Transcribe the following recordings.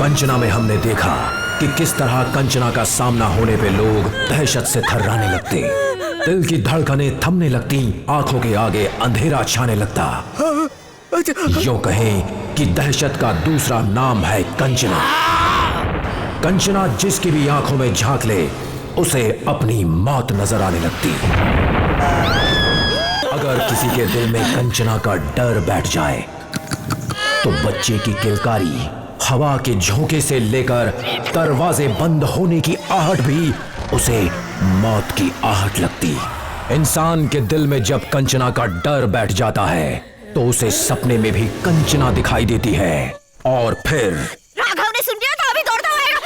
कंचना में हमने देखा कि किस तरह कंचना का सामना होने पे लोग दहशत से थर्राने लगते, दिल की धड़कनें थमने लगती, आंखों के आगे अंधेरा छाने लगता। यूं कहें कि दहशत का दूसरा नाम है कंचना। कंचना जिसकी भी आंखों में झांक ले उसे अपनी मौत नजर आने लगती। अगर किसी के दिल में कंचना का डर बैठ जाए तो बच्चे की किलकारी, हवा के झोंके से लेकर दरवाजे बंद होने की आहट भी उसे मौत की आहट लगती। इंसान के दिल में जब कंचना का डर बैठ जाता है तो उसे सपने में भी कंचना दिखाई देती है और फिर राघव ने सुन लिया था, अभी दौड़ता आएगा।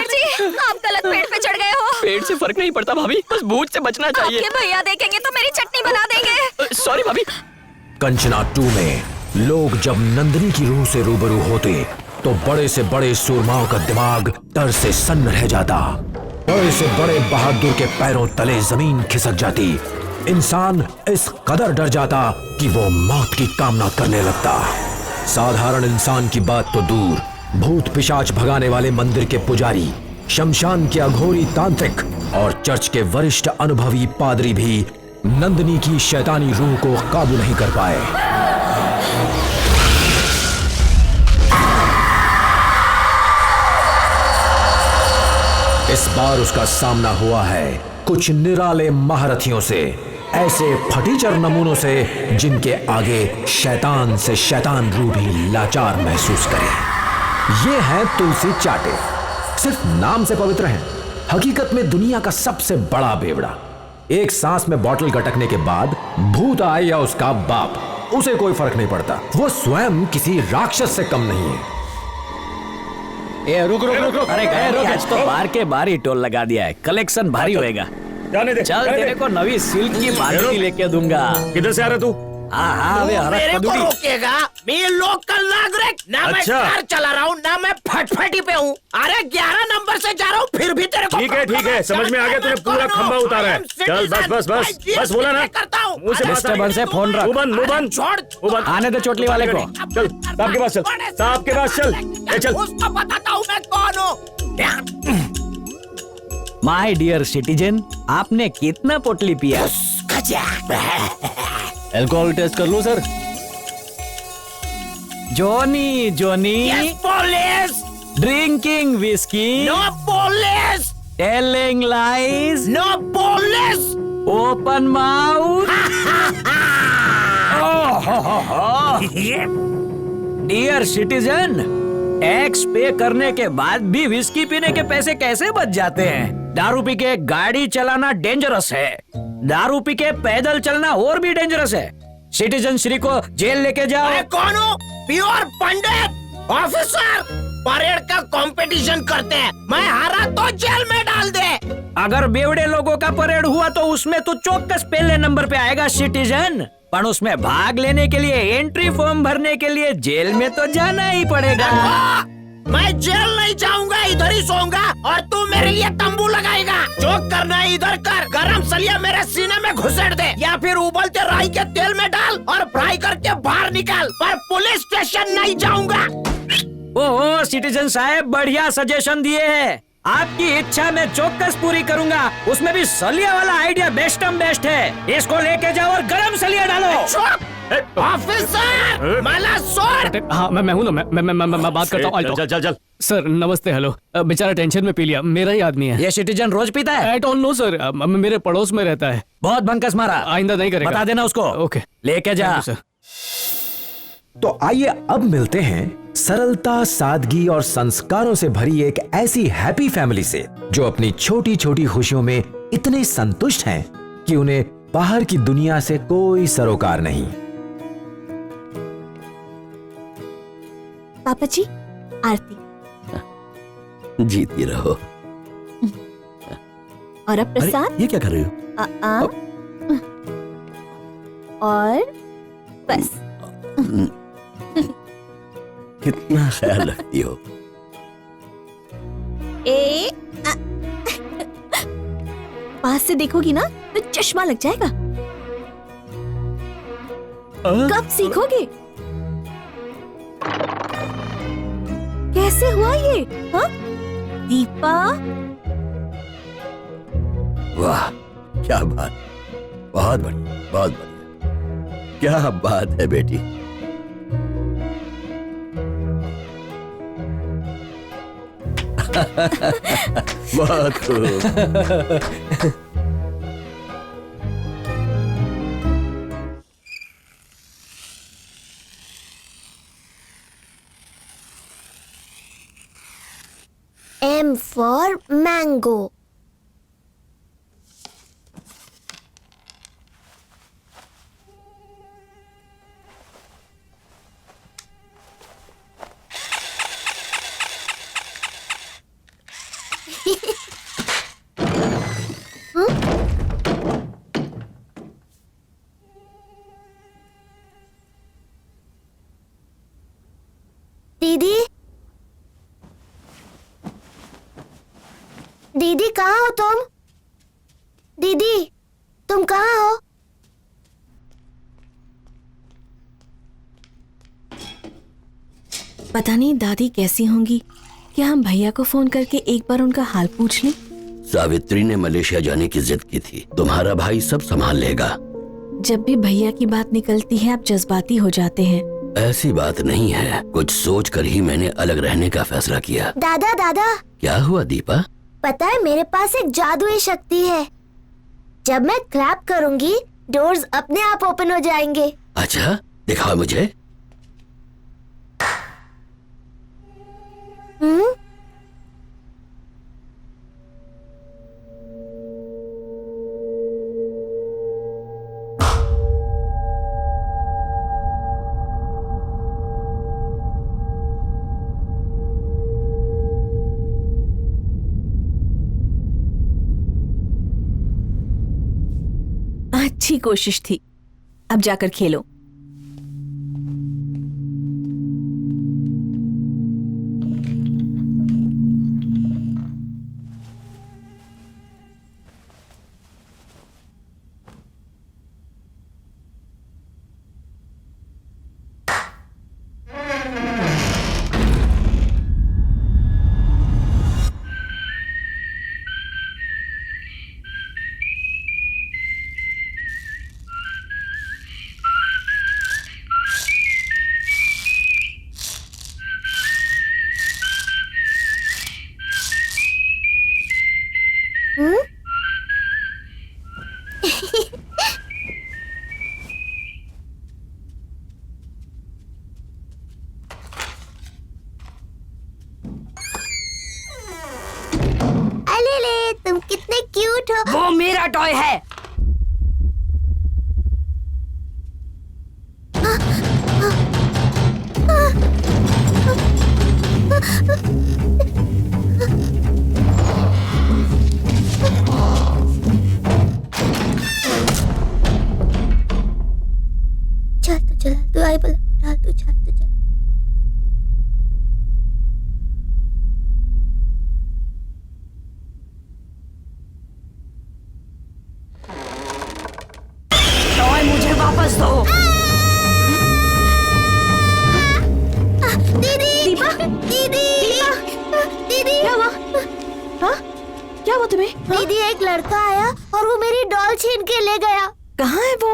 जी, आप गलत पेड़ पे चढ़ गए हो। पेड़ से फर्क नहीं पड़ता भाभी, बस भूत से बचना चाहिए। आपके भैया देखेंगे तो मेरी चटनी बना देंगे। सॉरी भाभी। कंचना 2 में लोग जब नंदिनी की रूह से रूबरू होते तो बड़े से बड़े सूरमाओं का दिमाग डर से सन्न रह जाता, बड़े से बड़े बहादुर के पैरों तले जमीन खिसक जाती। इंसान इस कदर डर जाता कि वो मौत की कामना करने लगता। साधारण इंसान की बात तो दूर, भूत पिशाच भगाने वाले मंदिर के पुजारी, शमशान के अघोरी तांत्रिक और चर्च के वरिष्ठ अनुभवी पादरी भी नंदिनी की शैतानी रूह को काबू नहीं कर पाए। इस बार उसका सामना हुआ है कुछ निराले महारथियों से, ऐसे फटीचर नमूनों से जिनके आगे शैतान से शैतान रूह भी लाचार महसूस करे। ये है तुलसी चाटे, सिर्फ नाम से पवित्र हैं, हकीकत में दुनिया का सबसे बड़ा बेवड़ा। एक सांस में बॉटल गटकने के बाद भूत आए या उसका बाप, उसे कोई फर्क नहीं पड़ता। वो स्वयं किसी राक्षस से कम नहीं है। रुक। अरे आज तो बार के बार ही टोल लगा दिया है, कलेक्शन भारी होएगा। जाने दे, चल तेरे को नवी सिल्क की बाल्टी लेके दूंगा। किधर से आ रहा तू? हाँ मेरे को रोकेगा? मैं लोकल नागरिक ना, मैं कार चला रहा हूँ ना, मैं फटफटी पे हूँ। अरे 11 नंबर से जा रहा हूँ, फिर भी तेरे को ठीक है, समझ में आ गया, तूने पूरा खंबा उतारा है। चल बस बोला ना। करता हूँ। डिस्टर्बेंस है, फोन रख। मुंह बंद। छोड़, आने दे चोटली वाले को। चल साहब के पास चल, साहब के पास चल। चल उसको बताता हूँ मैं कौन हूँ। माय डियर सिटीजन, आपने कितना पोटली पिया? अल्कोहल टेस्ट कर लो sir. Johnny police. Drinking whisky. No police. Telling lies. No police. Open mouth. Dear citizen, tax pay करने के बाद भी विस्की पीने के पैसे कैसे बच जाते हैं? दारू पी के गाड़ी चलाना डेंजरस है, दारू पी के पैदल चलना और भी डेंजरस है। सिटीजन श्री को जेल लेके जाओ। मैं कौन हूँ? प्योर पंडित ऑफिसर। परेड का कंपटीशन करते हैं, मैं हारा तो जेल में डाल दे। अगर बेवड़े लोगों का परेड हुआ तो उसमें तो चौकस पहले नंबर पे आएगा सिटीजन, पर उसमें भाग लेने के लिए, एंट्री फॉर्म भरने के लिए जेल में तो जाना ही पड़ेगा। मैं जेल नहीं जाऊंगा, इधर ही सोऊंगा और तू मेरे लिए तंबू लगाएगा। जो करना है इधर कर, गरम सलिया मेरे सीने में घुसेड़ दे या फिर उबलते राई के तेल में डाल और फ्राई करके बाहर निकाल, पर पुलिस स्टेशन नहीं जाऊंगा। ओहो सिटीजन साहब, बढ़िया सजेशन दिए हैं। आपकी इच्छा मैं चौकस पूरी करूंगा, उसमें भी सलिया वाला आइडिया बेस्ट है। इसको लेके जाओ और गरम सलिया डालो। ऑफिसर मला सोड। हाँ मैं हूँ ना, मैं बात करता हूँ। चल सर नमस्ते। हेलो, बेचारा टेंशन में पी लिया, मेरा ही आदमी है। ये सिटीजन रोज पीता है? आई डोंट नो सर, मेरे पड़ोस में रहता है। बहुत भंकस मारा, आइंदा नहीं करेगा। बता देना उसको। ओके, लेके जा सर। तो आइए अब मिलते हैं सरलता, सादगी और संस्कारों से भरी एक ऐसी हैप्पी फैमिली से जो अपनी छोटी छोटी खुशियों में इतने संतुष्ट हैं कि उन्हें बाहर की दुनिया से कोई सरोकार नहीं। पापा जी, आरती। जीती रहो। और अब प्रसाद। ये क्या कर रही हो? और बस। कितना ख्याल रखती हो। पास से देखोगी ना तो चश्मा लग जाएगा। कब सीखोगे? कैसे हुआ ये? हाँ? दीपा, वाह क्या बात, बहुत बढ़िया, बहुत बढ़िया। क्या बात है बेटी। बहुत खूब। M for mango. दीदी, दीदी कहाँ हो तुम? दीदी, तुम कहाँ हो? पता नहीं दादी कैसी होंगी। क्या हम भैया को फोन करके एक बार उनका हाल पूछ लें? सावित्री ने मलेशिया जाने की जिद की थी। तुम्हारा भाई सब संभाल लेगा। जब भी भैया की बात निकलती है आप जज्बाती हो जाते हैं। ऐसी बात नहीं है, कुछ सोच कर ही मैंने अलग रहने का फैसला किया। दादा दादा, क्या हुआ दीपा? पता है मेरे पास एक जादुई शक्ति है। जब मैं क्लैप करूंगी डोर्स अपने आप ओपन हो जाएंगे। अच्छा, दिखाओ मुझे। अच्छी कोशिश थी। अब जाकर खेलो। अले तुम कितने क्यूट हो। वो मेरा टॉय है। चल तो चला, तू आई बोला डाल, तू चल तो चल। टॉय मुझे वापस दो। दीदी, दीदी, दीदी, क्या हुआ? हाँ? क्या हुआ तुम्हें? दीदी एक लड़का आया और वो मेरी डॉल छीन के ले गया। कहाँ है वो?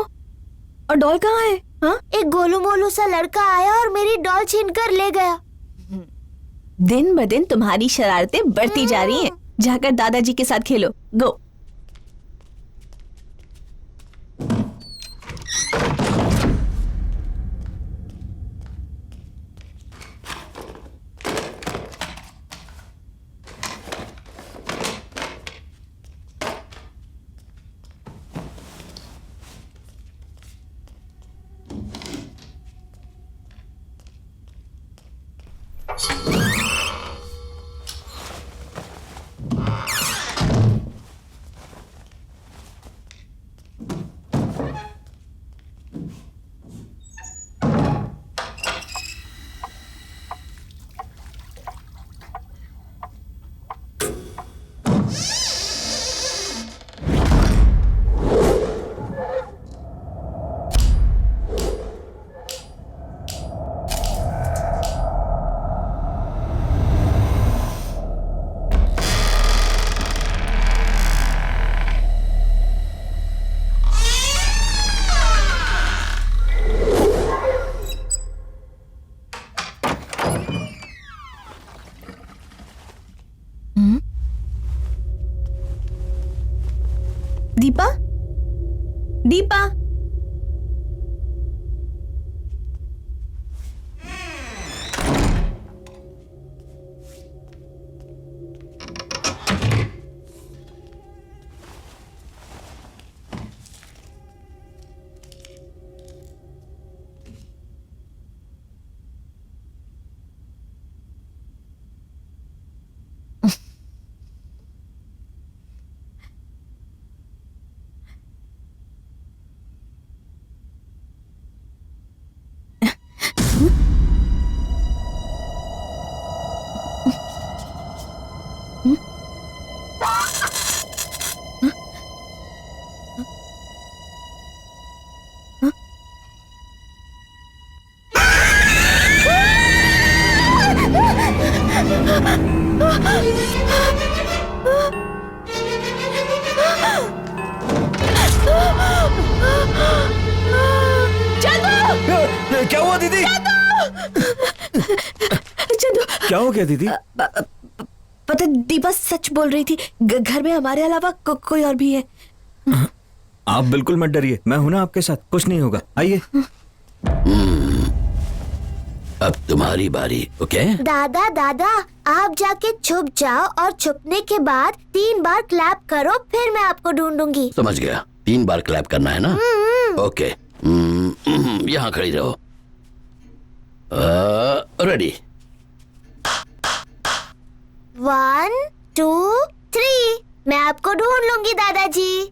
और डॉल कहाँ है? हाँ? एक गोलू मोलू सा लड़का आया और मेरी डॉल छीन कर ले गया। दिन ब दिन तुम्हारी शरारतें बढ़ती जा रही हैं। जाकर दादाजी के साथ खेलो। गो। दीपा, दीपा, क्या हुआ दीदी? चंदू, क्या हो गया दीदी? पता दीपा सच बोल रही थी। घर में हमारे अलावा कोई और भी है। आप बिल्कुल मत डरिए, मैं हूं ना आपके साथ, कुछ नहीं होगा। आइए। अब तुम्हारी बारी। ओके? दादा दादा, आप जाके छुप जाओ और छुपने के बाद 3 बार क्लैप करो, फिर मैं आपको ढूंढूंगी। समझ गया। 3 बार क्लैप करना है ना? ओके। यहाँ खड़ी रहो। रेडी। 1 2 3, मैं आपको ढूंढ लूंगी दादाजी।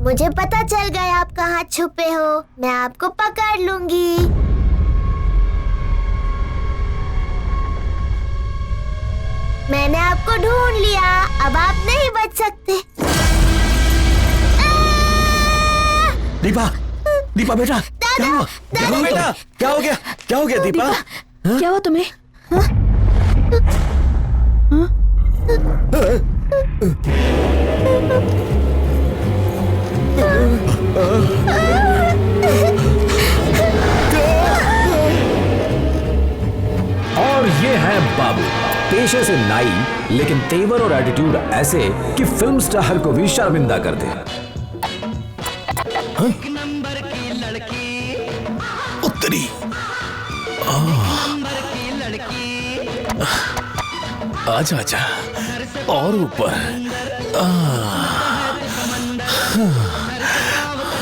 मुझे पता चल गया आप कहाँ छुपे हो, मैं आपको पकड़ लूंगी। मैंने आपको ढूंढ लिया, अब आप नहीं बच सकते। दीपा, दीपा बेटा, क्या हुआ? क्या हुआ बेटा? क्या हो गया? क्या हो गया दीपा? क्या हुआ तुम्हें? और ये है बाबू, पेशे से नाई, लेकिन तेवर और एटीट्यूड ऐसे कि फिल्म स्टार को भी शर्मिंदा कर दे। उत्तरी आजा आजा, और ऊपर।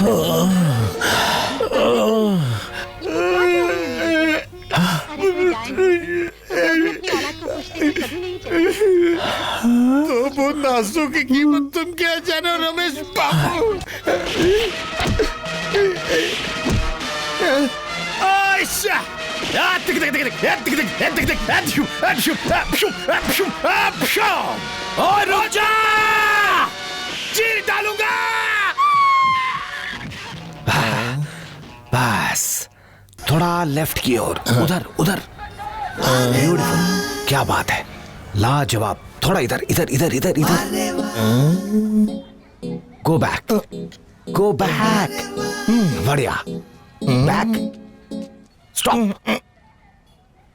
तो वो नासों की कीमत तुम क्या जानो रमेश बाबू? और रुक जा, चीर डालूंगा। बस थोड़ा लेफ्ट की ओर, उधर उधर। ब्यूटीफुल, क्या बात है, लाजवाब। थोड़ा इधर इधर इधर इधर इधर। Go back, go back. बढ़िया। Back, stop.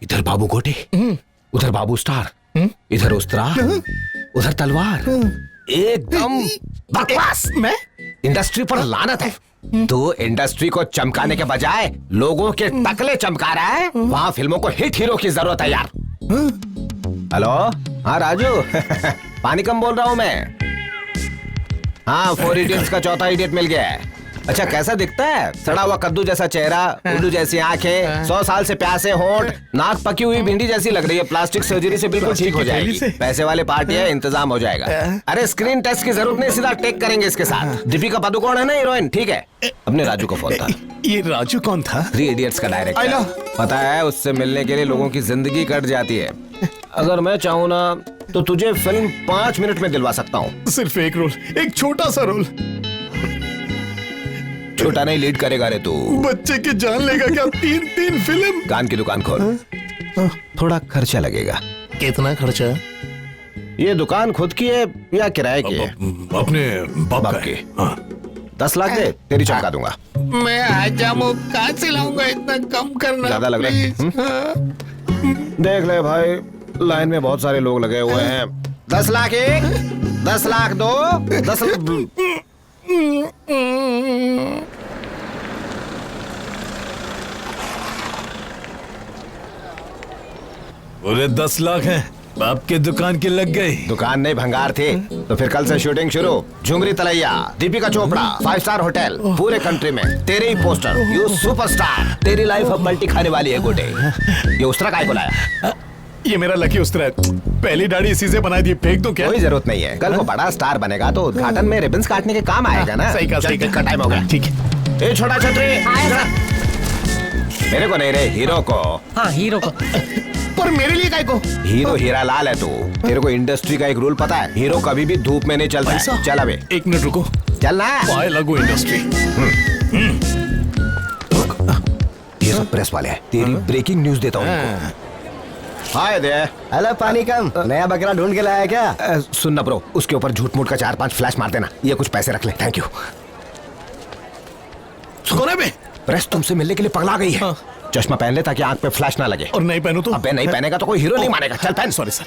इधर बाबू गोटे, उधर बाबू स्टार, इधर उस्तरा, उधर तलवार। एकदम बकवास। मैं इंडस्ट्री पर लानत है। तो इंडस्ट्री को चमकाने के बजाय लोगों के टकले चमका रहा है। वहाँ फिल्मों को हिट हीरो की जरूरत है यार। हेलो, हाँ राजू। पानी कम बोल रहा हूँ मैं। हाँ, 4 इडियट्स का चौथा इडियट मिल गया है। अच्छा, कैसा दिखता है? सड़ा हुआ कद्दू जैसा चेहरा, उल्लू जैसी आंखें, 100 साल से प्यासे होंठ, नाक पकी हुई भिंडी जैसी लग रही है। प्लास्टिक सर्जरी से बिल्कुल ठीक हो जाएगी। पैसे वाले पार्टी है, इंतजाम हो जाएगा। अरे स्क्रीन टेस्ट की जरूरत नहीं, सीधा टेक करेंगे इसके साथ। दीपिका पादुकोण है ना हीरोइन, ठीक है। अपने राजू को फोन था। ये राजू कौन था? 3 इडियट्स का डायरेक्टर। पता है, उससे मिलने के लिए लोगों की जिंदगी कट जाती है। अगर मैं चाहूँ ना तो तुझे फिल्म 5 मिनट में दिलवा सकता हूँ। सिर्फ एक रोल, एक छोटा सा रोल। छोटा नहीं, लीड करेगा रे तू। बच्चे की जान लेगा क्या? 3 फिल्म। कान की दुकान खोल। थोड़ा खर्चा लगेगा। कितना खर्चा? ये दुकान खुद की है या किराए की है? अपने बाप की। हाँ। 10 लाख दे, तेरी चमका दूंगा। मैं आज जामू कहाँ से लाऊंगा? इतना कम करना ज्यादा लग रहा है। देख ले भाई, लाइन में बहुत सारे लोग लगे हुए हैं। 10 लाख एक, 10 लाख दो, 10 पूरे 10 लाख हैं। बाप की दुकान की लग गई। दुकान नहीं, भंगार थे। तो फिर कल से शूटिंग शुरू। झुमरी तलैया, दीपिका चोपड़ा, 5 स्टार होटल, पूरे कंट्री में तेरे ही पोस्टर। You superstar. तेरी लाइफ अब मल्टी खाने वाली है गोटे। ये उस्तरा काय को लाया? ये मेरा लकी उस्तरा है। पहली दाढ़ी इसी से बनाई थी, फेंक दूं क्या? कोई जरूरत नहीं है। कल को बड़ा स्टार बनेगा तो उद्घाटन में रिबन्स काटने के काम आएगा ना। सही कहा, सही का टाइम हो गया। ठीक है। ए छोटा छतरी, मेरे को नहीं रे, हीरो को। हाँ, हीरो को। पर मेरे लिए काय को? हीरो हीरा लाल है तू। तेरे को इंडस्ट्री का एक रूल पता है? हीरो कभी भी धूप में नहीं चलता है। चल अबे 1 मिनट रुको। चल ना। पाए लगो इंडस्ट्री। ये सब प्रेस वाले हैं। तेरी ब्रेकिंग न्यूज देता हूँ। हाय दे। हेलो पानी कम, नया बकरा ढूंढ के लाया क्या? सुनना ब्रो, उसके ऊपर झूठ मूठ का 4-5 फ्लैश मार देना। ये कुछ पैसे रख ले। Thank you. सोने पे प्रेस तुमसे मिलने के लिए पगला गई है। चश्मा पहन ले ताकि आंख पे फ्लैश ना लगे। और नहीं पहनू तो? अबे नहीं पहनेगा तो कोई हीरो नहीं मानेगा। चल पहन। Sorry sir.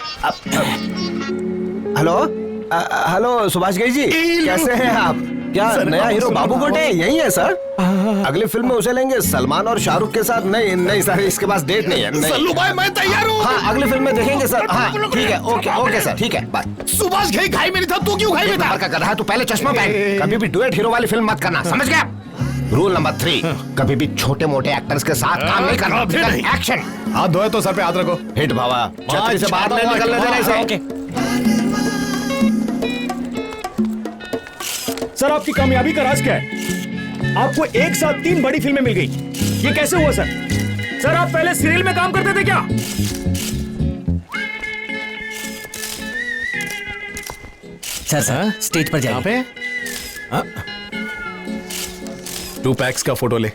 Hello hello Subhash Ghai ji, कैसे हैं आप? क्या नया हीरो बाबू गोटे यही है सर? अगली फिल्म में उसे लेंगे सलमान और शाहरुख के साथ। नहीं नहीं सर, इसके पास डेट नहीं है। सल्लू भाई मैं तैयार हूँ। हाँ, अगली फिल्म में देखेंगे सर। हाँ ठीक है, ओके ओके सर, ठीक है बाय। सुभाष घई घाई में नहीं था, तू क्यों घाई में था? का कर रहा है तू, पहले चश्मा पहन। कभी भी डुएट हीरो वाली फिल्म मत करना, समझ गया? रूल नंबर 3, कभी भी छोटे मोटे एक्टर्स के साथ काम नहीं करना। एक्शन। हाथ धोए तो सर पे हाथ रखो। हिट भावा, छतरी से बाहर नहीं निकलने देना इसे। ओके सर, आपकी कामयाबी का राज क्या है? आपको एक साथ 3 बड़ी फिल्में मिल गई। ये कैसे हुआ सर? सर आप पहले सीरियल में काम करते थे क्या? सर स्टेज पर जाइए। पे 2 पैक्स का फोटो ले।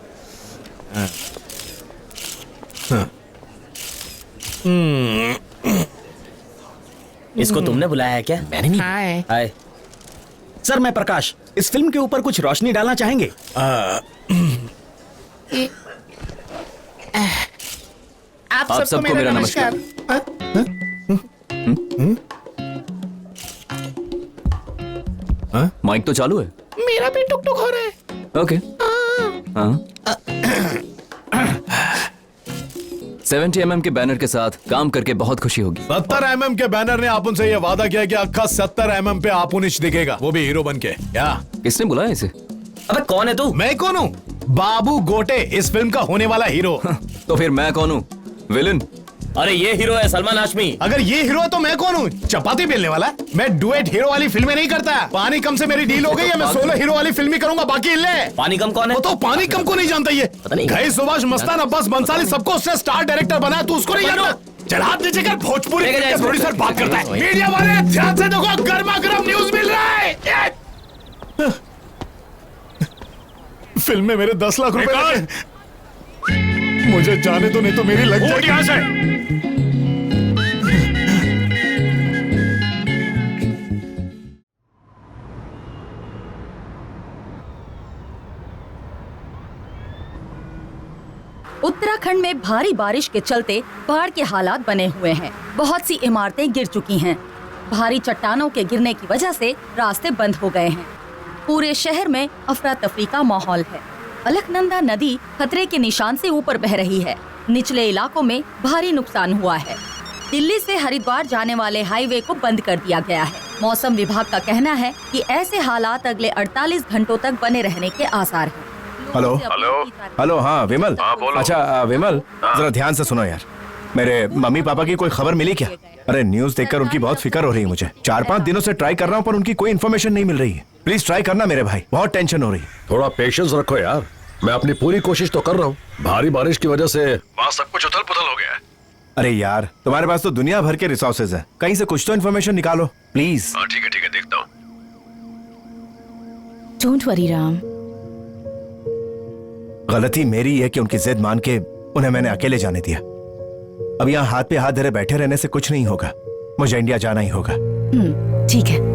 इसको तुमने बुलाया है क्या? मैंने नहीं। हाय सर, मैं प्रकाश। इस फिल्म के ऊपर कुछ रोशनी डालना चाहेंगे? आप सबको मेरा नमस्कार। माइक तो चालू है। मेरा भी टुक टुक हो रहा है। ओके। 70 mm के बैनर के साथ काम करके बहुत खुशी होगी। 70 mm के बैनर ने आप उनसे ये वादा किया कि अक्खा 70 mm पे आपुनिश दिखेगा, वो भी हीरो बन के। क्या किसने बुलाया इसे? अबे कौन है तू? मैं कौन हूँ? बाबू गोटे, इस फिल्म का होने वाला हीरो। तो फिर मैं कौन हूँ? विलन? अरे ये हीरो है सलमान हाशमी। अगर ये हीरो है तो मैं कौन हूँ? चपाती बेलने वाला। मैं डुएट हीरो वाली फिल्में नहीं करता। पानी कम से मेरी डील हो गई है, मैं 16 हीरो वाली फिल्म ही करूंगा, बाकी ले। पानी कम कौन है? वो तो पानी कम को नहीं जानता ये। घई सुभाष, मस्तान, अब्बास बंसाली, सबको उसने स्टार डायरेक्टर बनाया, तू उसको नहीं जानता? चल हाथ नीचे कर, भोजपुरी प्रोड्यूसर बात करता है। मीडिया वाले ध्यान से देखो, गर्मा गर्म न्यूज मिल रहा है। फिल्म में मेरे 10 लाख रुपए लगे। मुझे जाने तो, नहीं तो मेरी लग जाएगी। यहाँ से उत्तराखंड में भारी बारिश के चलते बाढ़ के हालात बने हुए हैं। बहुत सी इमारतें गिर चुकी हैं। भारी चट्टानों के गिरने की वजह से रास्ते बंद हो गए हैं। पूरे शहर में अफरा तफरी का माहौल है। अलकनंदा नदी खतरे के निशान से ऊपर बह रही है। निचले इलाकों में भारी नुकसान हुआ है। दिल्ली से हरिद्वार जाने वाले हाईवे को बंद कर दिया गया है। मौसम विभाग का कहना है कि ऐसे हालात अगले 48 घंटों तक बने रहने के आसार हैं। हेलो हेलो, हाँ विमल। बोलो। अच्छा विमल, जरा ध्यान से सुनो यार। मेरे मम्मी पापा की कोई खबर मिली क्या? अरे न्यूज़ देखकर उनकी बहुत फिक्र हो रही है मुझे। 4-5 दिनों से ट्राई कर रहा हूँ पर उनकी कोई इन्फॉर्मेशन नहीं मिल रही है। प्लीज ट्राई करना मेरे भाई, बहुत टेंशन हो रही है। थोड़ा पेशेंस रखो यार, मैं अपनी पूरी कोशिश तो कर रहा हूँ। भारी बारिश की वजह से वहाँ सब कुछ उथल पुथल हो गया है। अरे यार, तुम्हारे पास तो दुनिया भर के रिसोर्सेज है, कहीं से कुछ तो इन्फॉर्मेशन निकालो प्लीज। ठीक है देखता हूँ। Don't worry Ram. गलती मेरी है कि उनकी जिद मान के उन्हें मैंने अकेले जाने दिया। अब यहाँ हाथ पे हाथ धरे बैठे रहने से कुछ नहीं होगा, मुझे इंडिया जाना ही होगा। ठीक है।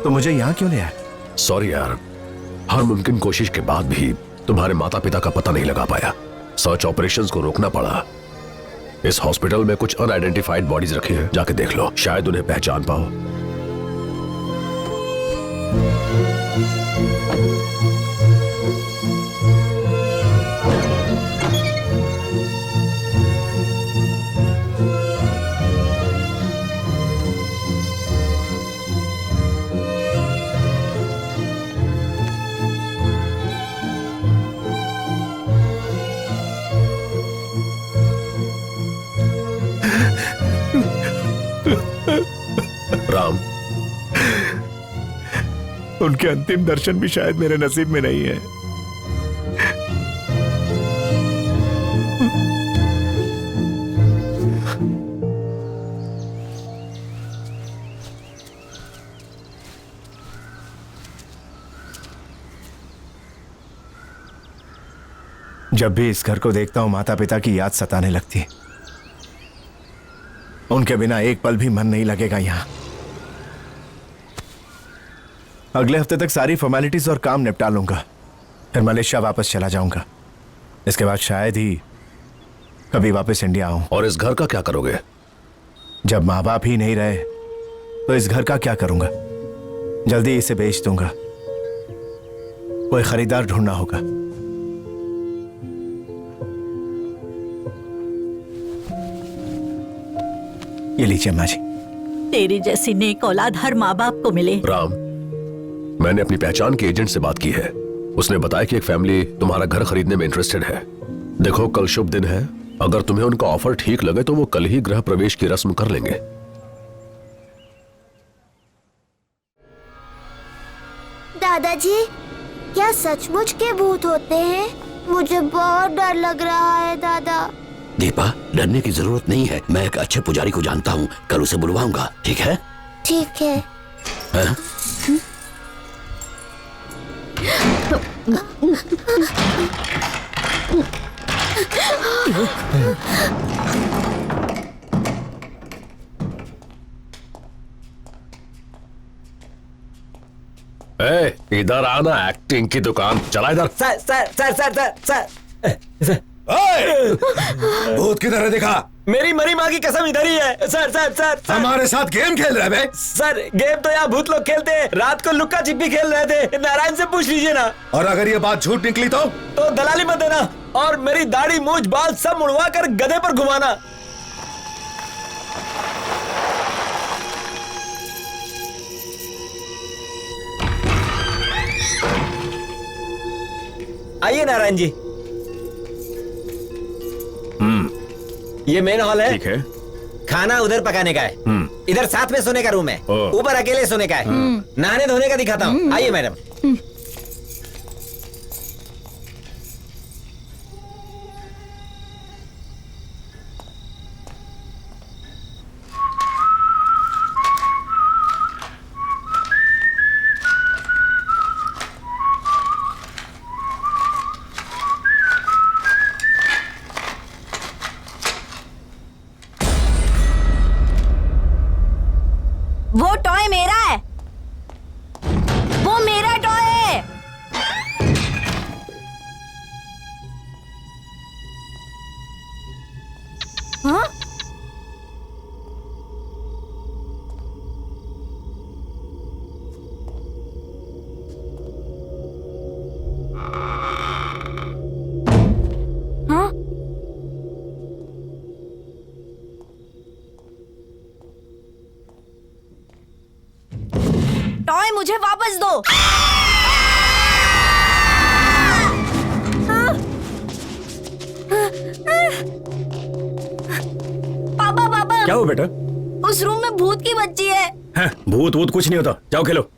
तो मुझे यहाँ क्यों ले आए? सॉरी यार, हर मुमकिन कोशिश के बाद भी तुम्हारे माता पिता का पता नहीं लगा पाया। सर्च ऑपरेशंस को रोकना पड़ा। इस हॉस्पिटल में कुछ अनआइडेंटिफाइड बॉडीज रखी हैं, जाके देख लो, शायद उन्हें पहचान पाओ। राम, उनके अंतिम दर्शन भी शायद मेरे नसीब में नहीं है। जब भी इस घर को देखता हूं माता पिता की याद सताने लगती है। उनके बिना एक पल भी मन नहीं लगेगा यहां। अगले हफ्ते तक सारी फॉर्मेलिटीज और काम निपटा लूंगा, फिर मलेशिया वापस चला जाऊंगा। इसके बाद शायद ही कभी वापस इंडिया आऊं। और इस घर का क्या करोगे? जब माँ बाप ही नहीं रहे तो इस घर का क्या करूंगा? जल्दी इसे बेच दूंगा, कोई खरीदार ढूंढना होगा। ये लीजिए माँ जी। तेरी जैसी नेक औलाद हर माँ बाप को मिले। राम, मैंने अपनी पहचान के एजेंट से बात की है। उसने बताया कि एक फैमिली तुम्हारा घर खरीदने में इंटरेस्टेड है। देखो, कल शुभ दिन है, अगर तुम्हें उनका ऑफर ठीक लगे तो वो कल ही गृह प्रवेश की रस्म कर लेंगे। दादाजी, क्या सचमुच के भूत होते हैं? मुझे बहुत डर लग रहा है दादा। दीपा, डरने की जरूरत नहीं है। मैं एक अच्छे पुजारी को जानता हूँ, कल उसे बुलवाऊंगा। ठीक है? ठीक है। हाँ? इधर आना, एक्टिंग की दुकान। चला इधर। Sir sir sir sir sir sir भूत किधर है दिखा? मेरी मरी माँ की कसम इधर ही है। सर सर सर हमारे साथ गेम खेल रहे हैं? सर, गेम तो यहाँ भूत लोग खेलते हैं। रात को लुक्का छिपी खेल रहे थे। नारायण से पूछ लीजिए ना। और अगर ये बात झूठ निकली तो दलाली मत देना और मेरी दाढ़ी मूछ बाल सब मुड़वा कर गधे पर घुमाना। आइए नारायण जी। ये मेन हॉल है। ठीक है। खाना उधर पकाने का है, इधर साथ में सोने का रूम है, ऊपर अकेले सोने का है। नहाने धोने का दिखाता हूँ। आइए मैडम। वो टॉय मेरा है, वो मेरा टॉय हाँ? हाँ? टॉय मुझे वापस दो। पापा पापा, क्या हुआ बेटा? उस रूम में भूत की बच्ची है। हाँ, भूत वूत कुछ नहीं होता, जाओ खेलो।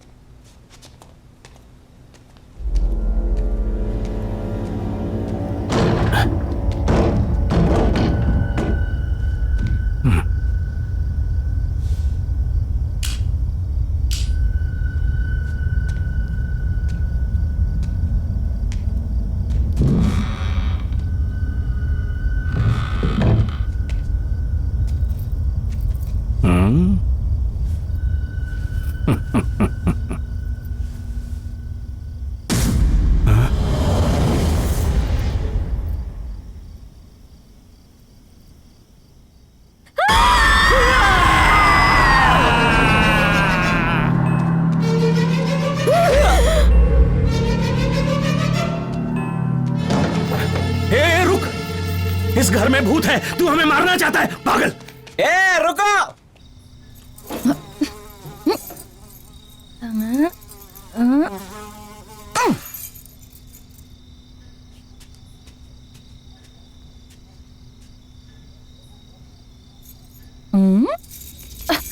इस घर में भूत है, तू हमें मारना चाहता है पागल। ए रुको।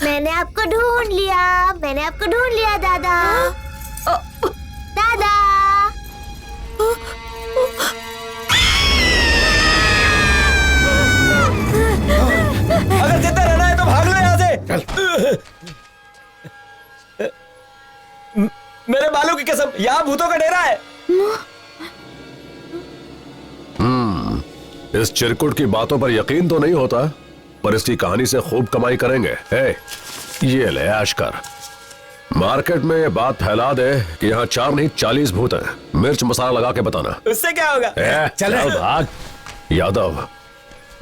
मैंने आपको ढूंढ लिया, मैंने आपको ढूंढ लिया दादा। दादा अगर जिंदा रहना है तो भाग लो यहाँ से। मेरे बालों की कसम, यहाँ भूतों का डेरा है। इस चिरकुट की बातों पर यकीन तो नहीं होता, पर इसकी कहानी से खूब कमाई करेंगे। ये ले ऐश कर। मार्केट में ये बात फैला दे कि यहाँ 4 नहीं 40 भूत हैं। मिर्च मसाला लगा के बताना। उससे क्या होगा? चल भाग। यादव,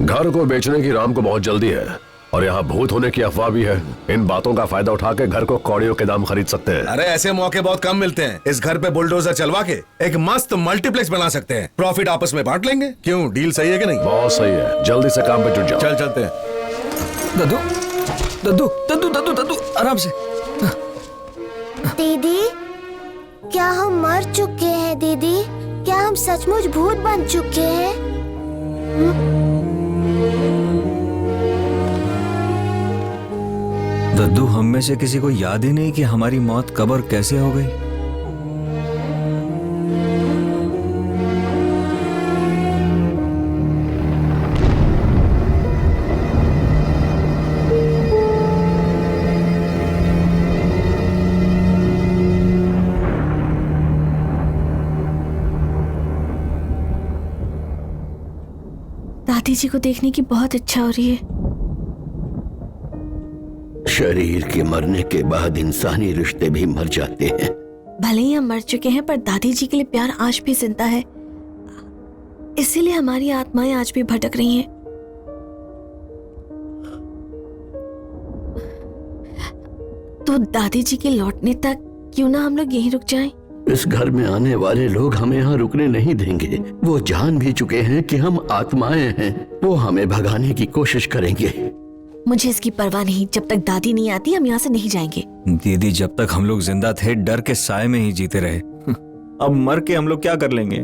घर को बेचने की राम को बहुत जल्दी है और यहाँ भूत होने की अफवाह भी है। इन बातों का फायदा उठा के घर को कौड़ियों के दाम खरीद सकते हैं। अरे ऐसे मौके बहुत कम मिलते हैं। इस घर पे बुलडोजर चलवा के एक मस्त मल्टीप्लेक्स बना सकते हैं। प्रॉफिट आपस में बांट लेंगे। क्यों, डील सही है कि नहीं? बहुत सही है, जल्दी से काम पे जुट जाओ। चल चलते हैं। दद्दू दद्दू दद्दू दद्दू दद्दू आराम से। दीदी, क्या हम मर चुके हैं? दीदी, क्या हम सचमुच भूत बन चुके हैं? दद्दू, हम में से किसी को याद ही नहीं कि हमारी मौत कब और कैसे हो गई। दादी जी को देखने की बहुत इच्छा हो रही है। शरीर के मरने के बाद इंसानी रिश्ते भी मर जाते हैं। भले ही हम मर चुके हैं, पर दादी जी के लिए प्यार आज भी जिंदा है। इसीलिए हमारी आत्माएं आज भी भटक रही हैं। तो दादी जी के लौटने तक क्यों ना हम लोग यहीं रुक जाएं? इस घर में आने वाले लोग हमें यहाँ रुकने नहीं देंगे। वो जान भी चुके हैं कि हम आत्माएं हैं। वो हमें भगाने की कोशिश करेंगे। मुझे इसकी परवाह नहीं। जब तक दादी नहीं आती हम यहाँ से नहीं जाएंगे। दीदी, जब तक हम लोग जिंदा थे डर के साए में ही जीते रहे। अब मर के हम लोग क्या कर लेंगे?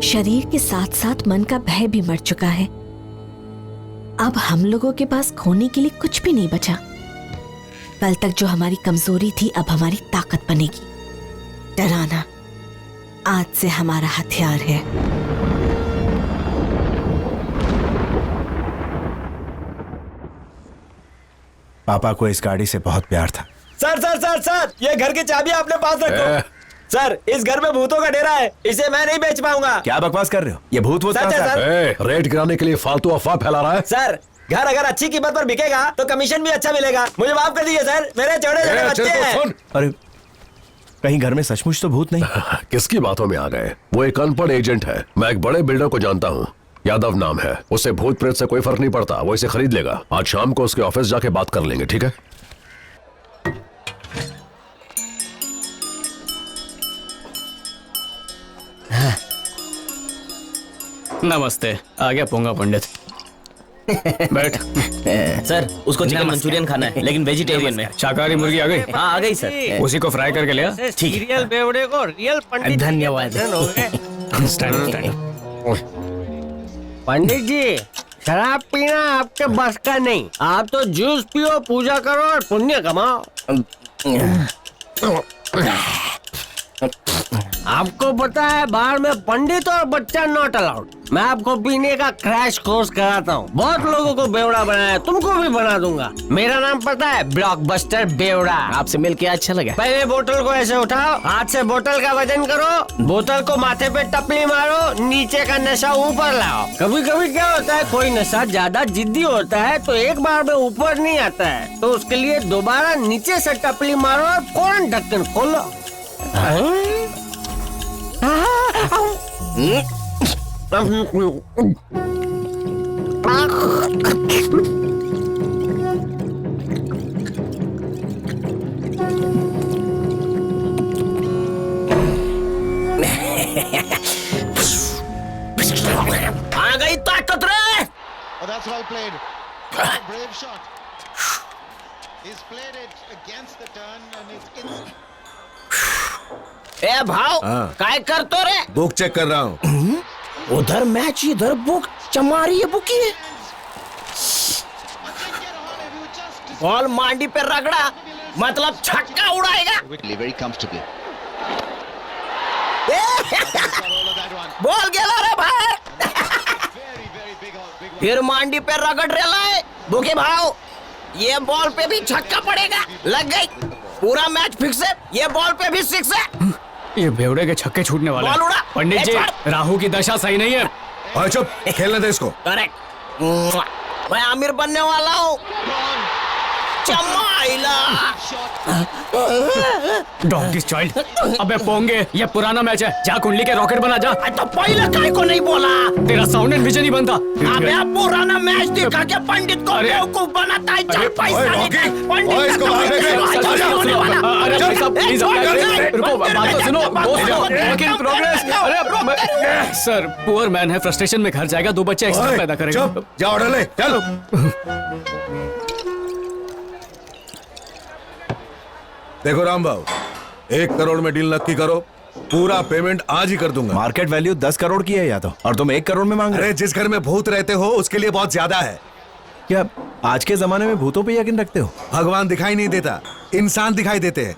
शरीर के साथ साथ मन का भय भी मर चुका है। अब हम लोगों के पास खोने के लिए कुछ भी नहीं बचा। कल तक जो हमारी कमजोरी थी अब हमारी ताकत बनेगी। डराना आज से हमारा हथियार है। पापा को इस गाड़ी से बहुत प्यार था। सर सर सर सर, ये घर की चाबी अपने पास रखो। सर, इस घर में भूतों का डेरा है, इसे मैं नहीं बेच पाऊंगा। क्या बकवास कर रहे हो? ये भूत वूत रेट गिराने के लिए फालतू अफवाह फैला रहा है। सर, घर अगर अच्छी कीमत पर बिकेगा तो कमीशन भी अच्छा मिलेगा। मुझे माफ कर दीजिए सर, मेरे छोटे छोटे बच्चे हैं। अरे कहीं घर में सचमुच तो भूत नहीं? किसकी बातों में आ गए? वो एक अनपढ़ एजेंट है। मैं एक बड़े बिल्डर को जानता हूँ, यादव नाम है। उसे भूत प्रेत से कोई फर्क नहीं पड़ता, वो इसे खरीद लेगा। आज शाम को उसके ऑफिस जाके बात कर लेंगे, ठीक है? नमस्ते, आ गया पोंगा पंडित। बैठ। सर उसको चिकन मंचूरियन खाना है, लेकिन वेजिटेरियन में। शाकाहारी मुर्गी आ गई? हाँ आ गई सर। उसी को फ्राई करके लिया। सीरियल बेवड़े को रियल पंडित। धन्यवाद। पंडित जी, शराब पीना आपके बस का नहीं। आप तो जूस पियो, पूजा करो और पुण्य कमाओ। आपको पता है बाहर में पंडित और बच्चा नॉट अलाउड। मैं आपको पीने का क्रैश कोर्स कराता हूँ। बहुत लोगों को बेवड़ा बनाया, तुमको भी बना दूंगा। मेरा नाम पता है, ब्लॉकबस्टर बेवड़ा। आपसे मिलके अच्छा लगा। पहले बोतल को ऐसे उठाओ, हाथ से बोतल का वजन करो, बोतल को माथे पे टपली मारो, नीचे का नशा ऊपर लाओ। कभी कभी क्या होता है, कोई नशा ज्यादा जिद्दी होता है तो एक बार में ऊपर नहीं आता है, तो उसके लिए दोबारा नीचे से टपली मारो और फौरन ढक्कन खोलो। आ गई ताकत रे। That's well played. That's a brave shot. He's played it against the turn and it's ए भाव, काय करतो रे? बुक चेक कर रहा हूँ। उधर मैच, इधर बुक। चमारी है बुकी है। बॉल मांडी पे रगड़ा, मतलब छक्का उड़ाएगा। very comfortably. बॉल गेला रे भाई। फिर मांडी पे रगड़ रेला है बुकी भाव। ये बॉल पे भी छक्का पड़ेगा। लग गई। पूरा मैच फिक्स है। ये बॉल पे भी सिक्स है। ये बेवड़े के छक्के छूटने वाले हैं। बॉल उड़ा। पंडित जी, राहु की दशा सही नहीं है। और चुप, खेलने दे इसको। करेक्ट। मैं आमिर बनने वाला हूँ। चमाइला। डॉगिस चाइल्ड। अबे पोंगे, ये पुराना मैच है। जा कुंडली के रॉकेट बना जा। तो पहले काय को नहीं बोला? तेरा साउंड एंड विजन ही बनता। अबे आप पुराना मैच दिखा के पंडित को बेवकूफ बनाता है। चल पैसा निकाल। पंडित इसको बाहर अरे भाई साहब, प्लीज रुको, बात तो सुनो। Work in progress. अरे सर, पुअर मैन है, फ्रस्ट्रेशन में घर जाएगा, 2 बच्चे एक्स्ट्रा पैदा करेगा। चुप, जा ऑर्डर ले, चल। देखो राम बाबू, 1 करोड़ में डील नक्की करो, पूरा पेमेंट आज ही कर दूंगा। मार्केट वैल्यू 10 करोड़ की है या तो, और तुम 1 करोड़ में मांग रहे हो? अरे जिस घर में भूत रहते हो उसके लिए बहुत ज्यादा है। क्या आज के जमाने में भूतों पे यकीन रखते हो? भगवान दिखाई नहीं देता, इंसान दिखाई देते हैं।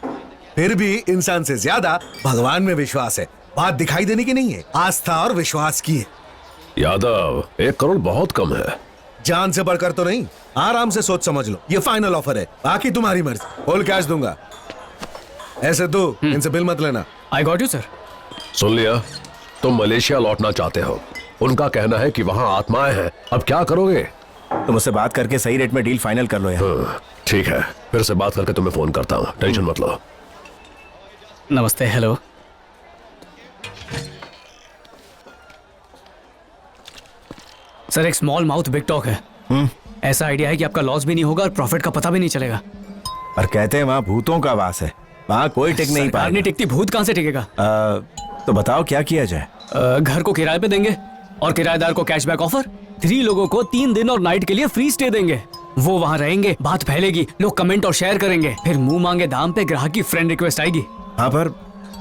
फिर भी इंसान से ज्यादा भगवान में विश्वास है। बात दिखाई देने की नहीं है, आस्था और विश्वास की है। यादव, 1 करोड़ बहुत कम है। जान से बढ़कर तो नहीं, आराम से सोच समझ लो। ये फाइनल ऑफर है, बाकी तुम्हारी मर्जी। फुल कैश दूंगा। ऐसे तू इनसे बिल मत लेना। I got you sir. सुन लिया, तुम मलेशिया लौटना चाहते हो। उनका कहना है कि वहाँ आत्माएं हैं। अब क्या करोगे? तुम उससे बात करके सही रेट में डील फाइनल कर लो यार। ठीक है, फिर से बात करके तुम्हें फोन करता हूँ, टेंशन मत लो। नमस्ते। हेलो। सर, एक स्मॉल माउथ बिग टॉक है। ऐसा आइडिया है कि आपका लॉस भी नहीं होगा और प्रॉफिट का पता भी नहीं चलेगा। और कहते हैं वहाँ भूतों का वास है, वहाँ कोई टिक नहीं पाएगा। नहीं टिकती, भूत कहाँ से टिकेगा? तो बताओ क्या किया जाए? घर को किराए पे देंगे और किराएदार को कैशबैक ऑफर। 3 लोगों को 3 दिन और नाइट के लिए फ्री स्टे देंगे। वो वहाँ रहेंगे, बात फैलेगी, लोग कमेंट और शेयर करेंगे, फिर मुंह मांगे दाम पे ग्राहक की फ्रेंड रिक्वेस्ट आएगी। हाँ, पर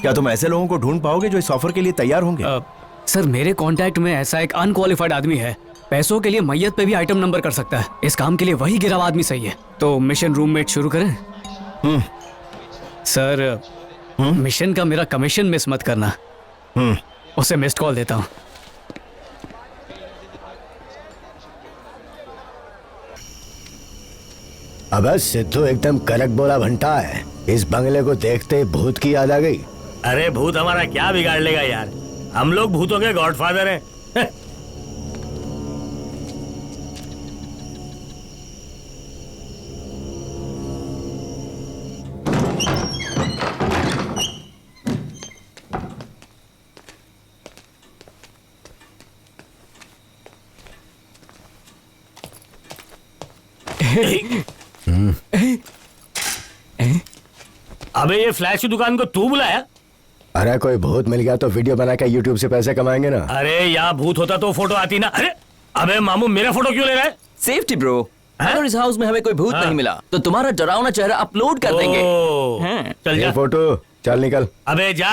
क्या तुम ऐसे लोगों को ढूंढ पाओगे जो इस ऑफर के लिए तैयार होंगे? सर, मेरे कॉन्टैक्ट में ऐसा एक अनक्वालिफाइड आदमी है। पैसों के लिए मैयत पे भी आइटम नंबर कर सकता है। इस काम के लिए वही गिरा हुआ आदमी सही है। तो मिशन रूममेट शुरू करें? सर, मिशन का मेरा कमीशन मिस मत करना। उसे मिस्ड कॉल देता हूँ। अबे सिद्धू एकदम करेक्ट बोला भंटा है। इस बंगले को देखते ही भूत की याद आ गई। अरे भूत हमारा क्या बिगाड़ लेगा यार, हम लोग भूतों के गॉडफादर हैं। अबे ये फ्लैश की दुकान को तू बुलाया? अरे कोई भूत मिल गया तो वीडियो बना के यूट्यूब से पैसे कमाएंगे ना। अरे यहाँ भूत होता तो फोटो आती ना। अरे अबे मामू मेरा फोटो क्यों ले रहा है? सेफ्टी ब्रो, अगर इस हाउस में हमें कोई भूत नहीं मिला तो तुम्हारा डरावना चेहरा अपलोड कर देंगे। चल जा। फोटो चल निकल। अबे जा।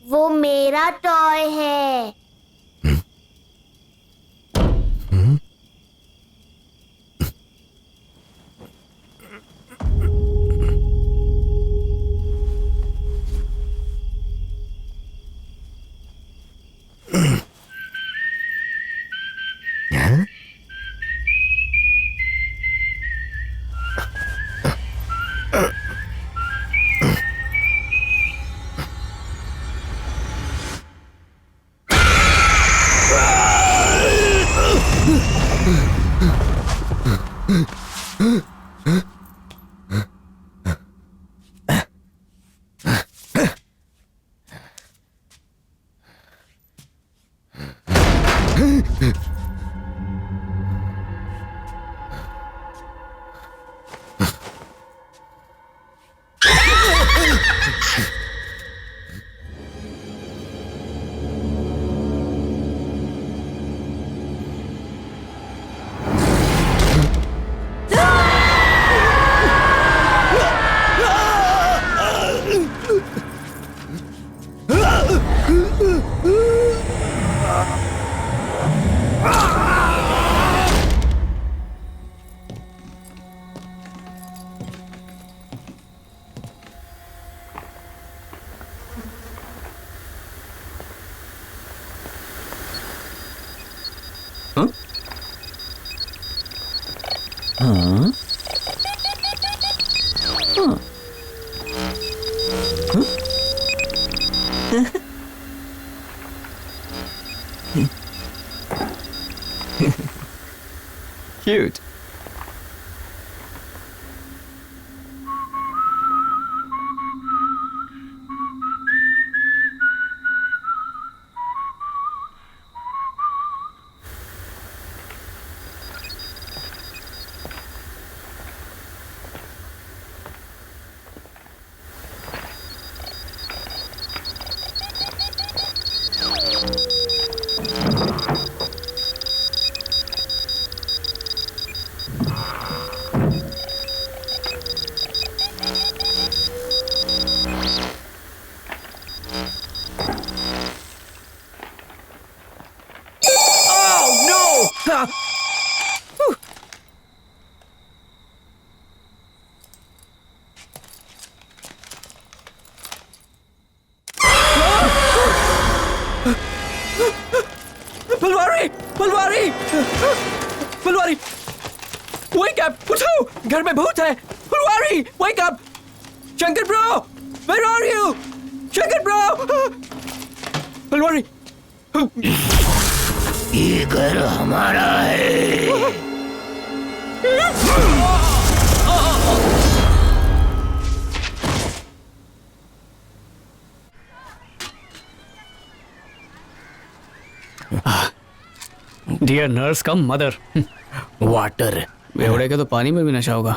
वो मेरा टॉय है। Cute. फुलवारी फुलवारी फुलवारी वेक अप उठो घर में भूत है फुलवारी wake up Shankar bro where are you Shankar bro फुलवारी ये घर हमारा है dear nurse come mother water बेवड़े के तो पानी में भी नशा होगा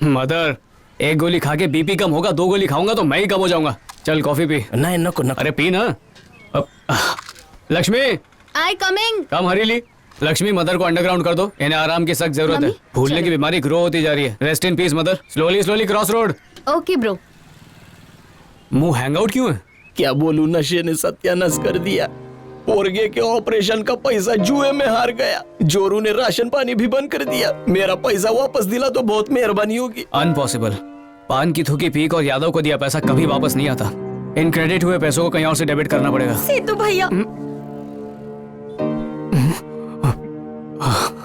मदर एक गोली खा के बीपी कम होगा 2 गोली खाऊंगा तो मैं ही कम हो जाऊंगा चल कॉफी पी नहीं नको नको अरे पी ना लक्ष्मी आई कमिंग कम हरीली लक्ष्मी मदर को अंडरग्राउंड कर दो इन्हें आराम की सख्त जरूरत है भूलने की बीमारी ग्रो होती जा रही है rest in peace mother slowly slowly cross road okay bro मुंह हैंग आउट क्यों है क्या बोलूं नशे ने सत्यानाश कर दिया पोरगे के ऑपरेशन का पैसा जुए में हार गया जोरू ने राशन पानी भी बंद कर दिया मेरा पैसा वापस दिला तो बहुत मेहरबानी होगी अनपॉसिबल पान की थूकी पीक और यादव को दिया पैसा कभी वापस नहीं आता इन क्रेडिट हुए पैसों को कहीं और से डेबिट करना पड़ेगा सीतू भैया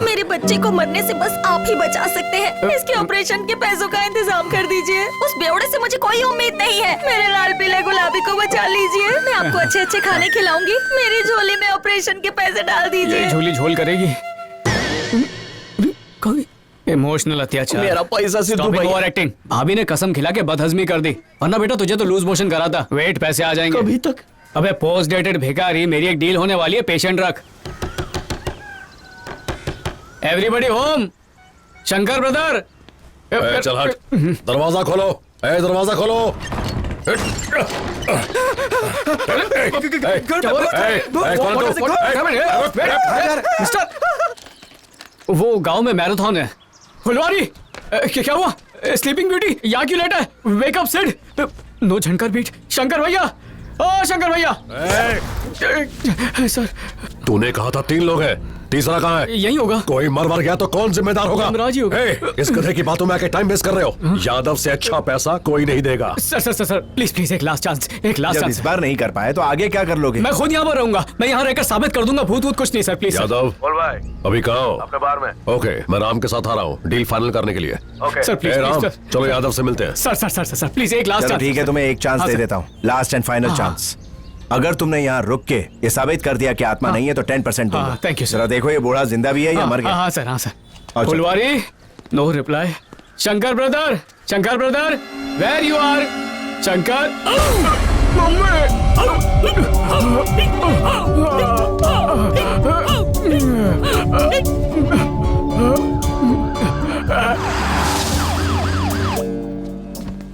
मेरे बच्चे को मरने से बस आप ही बचा सकते हैं इसके ऑपरेशन के पैसों का इंतजाम कर दीजिए उस बेवड़े से मुझे कोई उम्मीद नहीं है मेरे लाल पीले गुलाबी को बचा लीजिए मैं आपको अच्छे अच्छे खाने खिलाऊंगी मेरी झोली में ऑपरेशन के पैसे डाल दीजिए झोली झोल करेगी इमोशनल अत्याचार मेरा पैसा सिद्धू भैया ओवर एक्टिंग भाभी ने कसम खिला के बदहजमी कर दी वरना बेटा तुझे तो लूज मोशन करा था वेट पैसे आ जाएंगे कभी तक अबे पोस्ट डेटेड भिखारी मेरी एक डील होने वाली है पेशेंट रख एवरीबॉडी होम शंकर ब्रदर चल हट दरवाजा खोलो दरवाजा खोलो वो गांव में मैराथन है फुलवारी क्या हुआ स्लीपिंग ब्यूटी यहाँ क्यों लेटा है wake up Sid no Jhankar beat Shankar भैया ओ शंकर भैया सर तूने कहा था 3 लोग हैं तीसरा कहाँ है यही होगा कोई मर गया तो कौन जिम्मेदार होगा यमराज ही होगा इस गधे की बातों में आके टाइम वेस्ट कर रहे हो यादव से अच्छा पैसा कोई नहीं देगा sir sir sir sir please please एक लास्ट चांस इस बार नहीं कर पाए तो आगे क्या कर लोगे मैं खुद यहाँ पर रहूंगा मैं यहाँ रहकर साबित कर दूंगा भूत कुछ नहीं सर प्लीज यादव बोल भाई अभी कहाँ हो अपने बार में ओके मैं राम के साथ आ रहा हूँ डील फाइनल करने के लिए सर प्लीज राम चलो यादव से मिलते हैं sir sir sir sir please एक लास्ट चांस ठीक है तुम्हें एक चांस दे देता हूँ लास्ट एंड फाइनल चांस अगर तुमने यहाँ रुक के ये साबित कर दिया कि आत्मा नहीं है तो 10% दूंगा थैंक यू जरा देखो ये बूढ़ा जिंदा भी है या मर गया हाँ sir Phulwari no reply Shankar brother where you are Shankar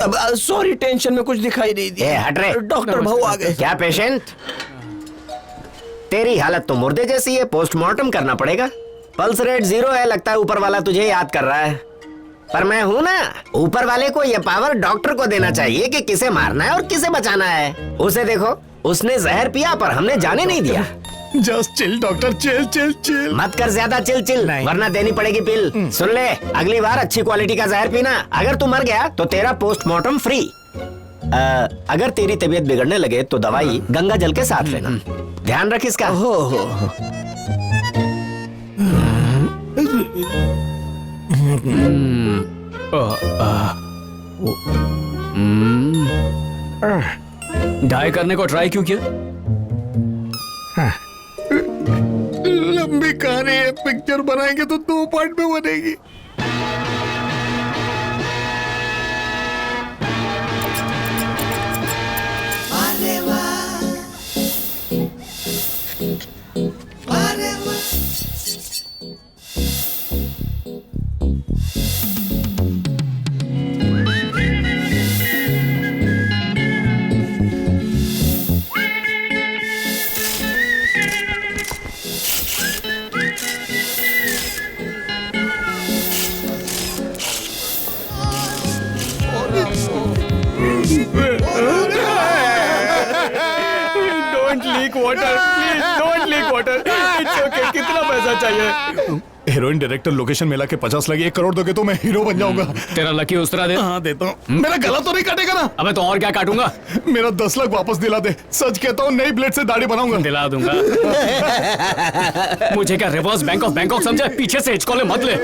अब सॉरी टेंशन में कुछ दिखाई नहीं दिया हट रे डॉक्टर भाऊ आ गए क्या पेशेंट तेरी हालत तो मुर्दे जैसी है पोस्टमार्टम करना पड़ेगा पल्स रेट 0 है लगता है ऊपर वाला तुझे याद कर रहा है पर मैं हूँ ना ऊपर वाले को ये पावर डॉक्टर को देना चाहिए कि किसे मारना है और किसे बचाना है उसे देखो उसने जहर पिया पर हमने जाने नहीं दिया जस्ट चिल डॉक्टर चिल मत कर ज्यादा चिल वरना देनी पड़ेगी पिल सुन ले अगली बार अच्छी क्वालिटी का जहर पीना अगर तू मर गया तो तेरा पोस्टमार्टम फ्री अगर तेरी तबीयत बिगड़ने लगे तो दवाई गंगा जल के साथ लेना ध्यान रख इसका डाई करने को ट्राई क्यों किया? लंबी कहानी है, पिक्चर बनाएंगे तो 2 पार्ट में बनेगी। Don't leak water, please don't leak water. It's okay. कितना पैसा चाहिए? हीरोइन डायरेक्टर लोकेशन मिला के 50 लगे, 1 करोड़ दोगे तो मैं हीरो बन जाऊंगा। तेरा लकी उस्तरा दे। हाँ देता हूँ। मेरा गला तो नहीं काटेगा ना? अबे तो और क्या काटूंगा? मेरा 10 लाख वापस दिला दे। सच कहता हूँ, नई ब्लेड से दाढ़ी बनाऊंगा। दिला दूंगा। मुझे क्या रिवर्स बैंक ऑफ बैंकॉक समझा? पीछे से हिचकोले मत ले।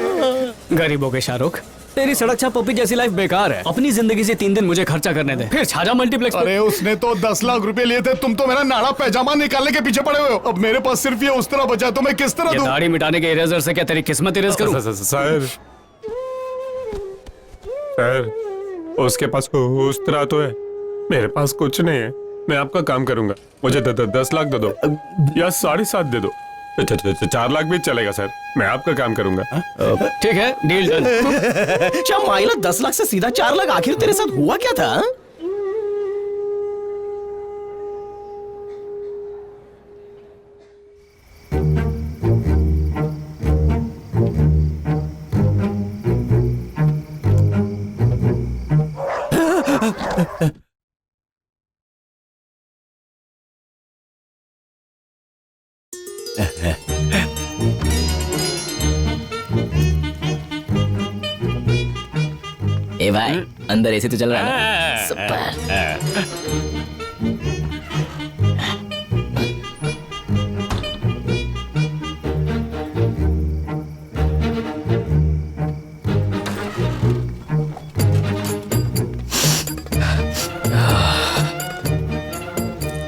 गरीबों के शाहरुख, तेरी सड़क छाप पप्पी जैसी लाइफ बेकार है। अपनी जिंदगी से 3 दिन मुझे खर्चा करने दे, फिर छाजा मल्टीप्लेक्स। अरे उसने तो 10 लाख रुपए लिए थे, तुम तो मेरा नाड़ा पैजामा निकालने के पीछे पड़े हुए हो। अब मेरे पास सिर्फ ये उस तरह बचा, तो मैं किस तरह दूं? दाढ़ी मिटाने के इरेजर से क्या तेरी किस्मत इरेज करूं? सर उसके पास उस तरह तो है, मेरे पास कुछ नहीं है। मैं आपका काम करूंगा, मुझे 10 लाख दे दो या 7.5 दे दो। 4 लाख भी चलेगा सर, मैं आपका काम करूंगा। ठीक है, डील डन। क्या माइला 10 लाख से सीधा 4 लाख? आखिर तेरे साथ हुआ क्या था? ए भाई, अंदर एसी तो चल रहा है ना? सुपर।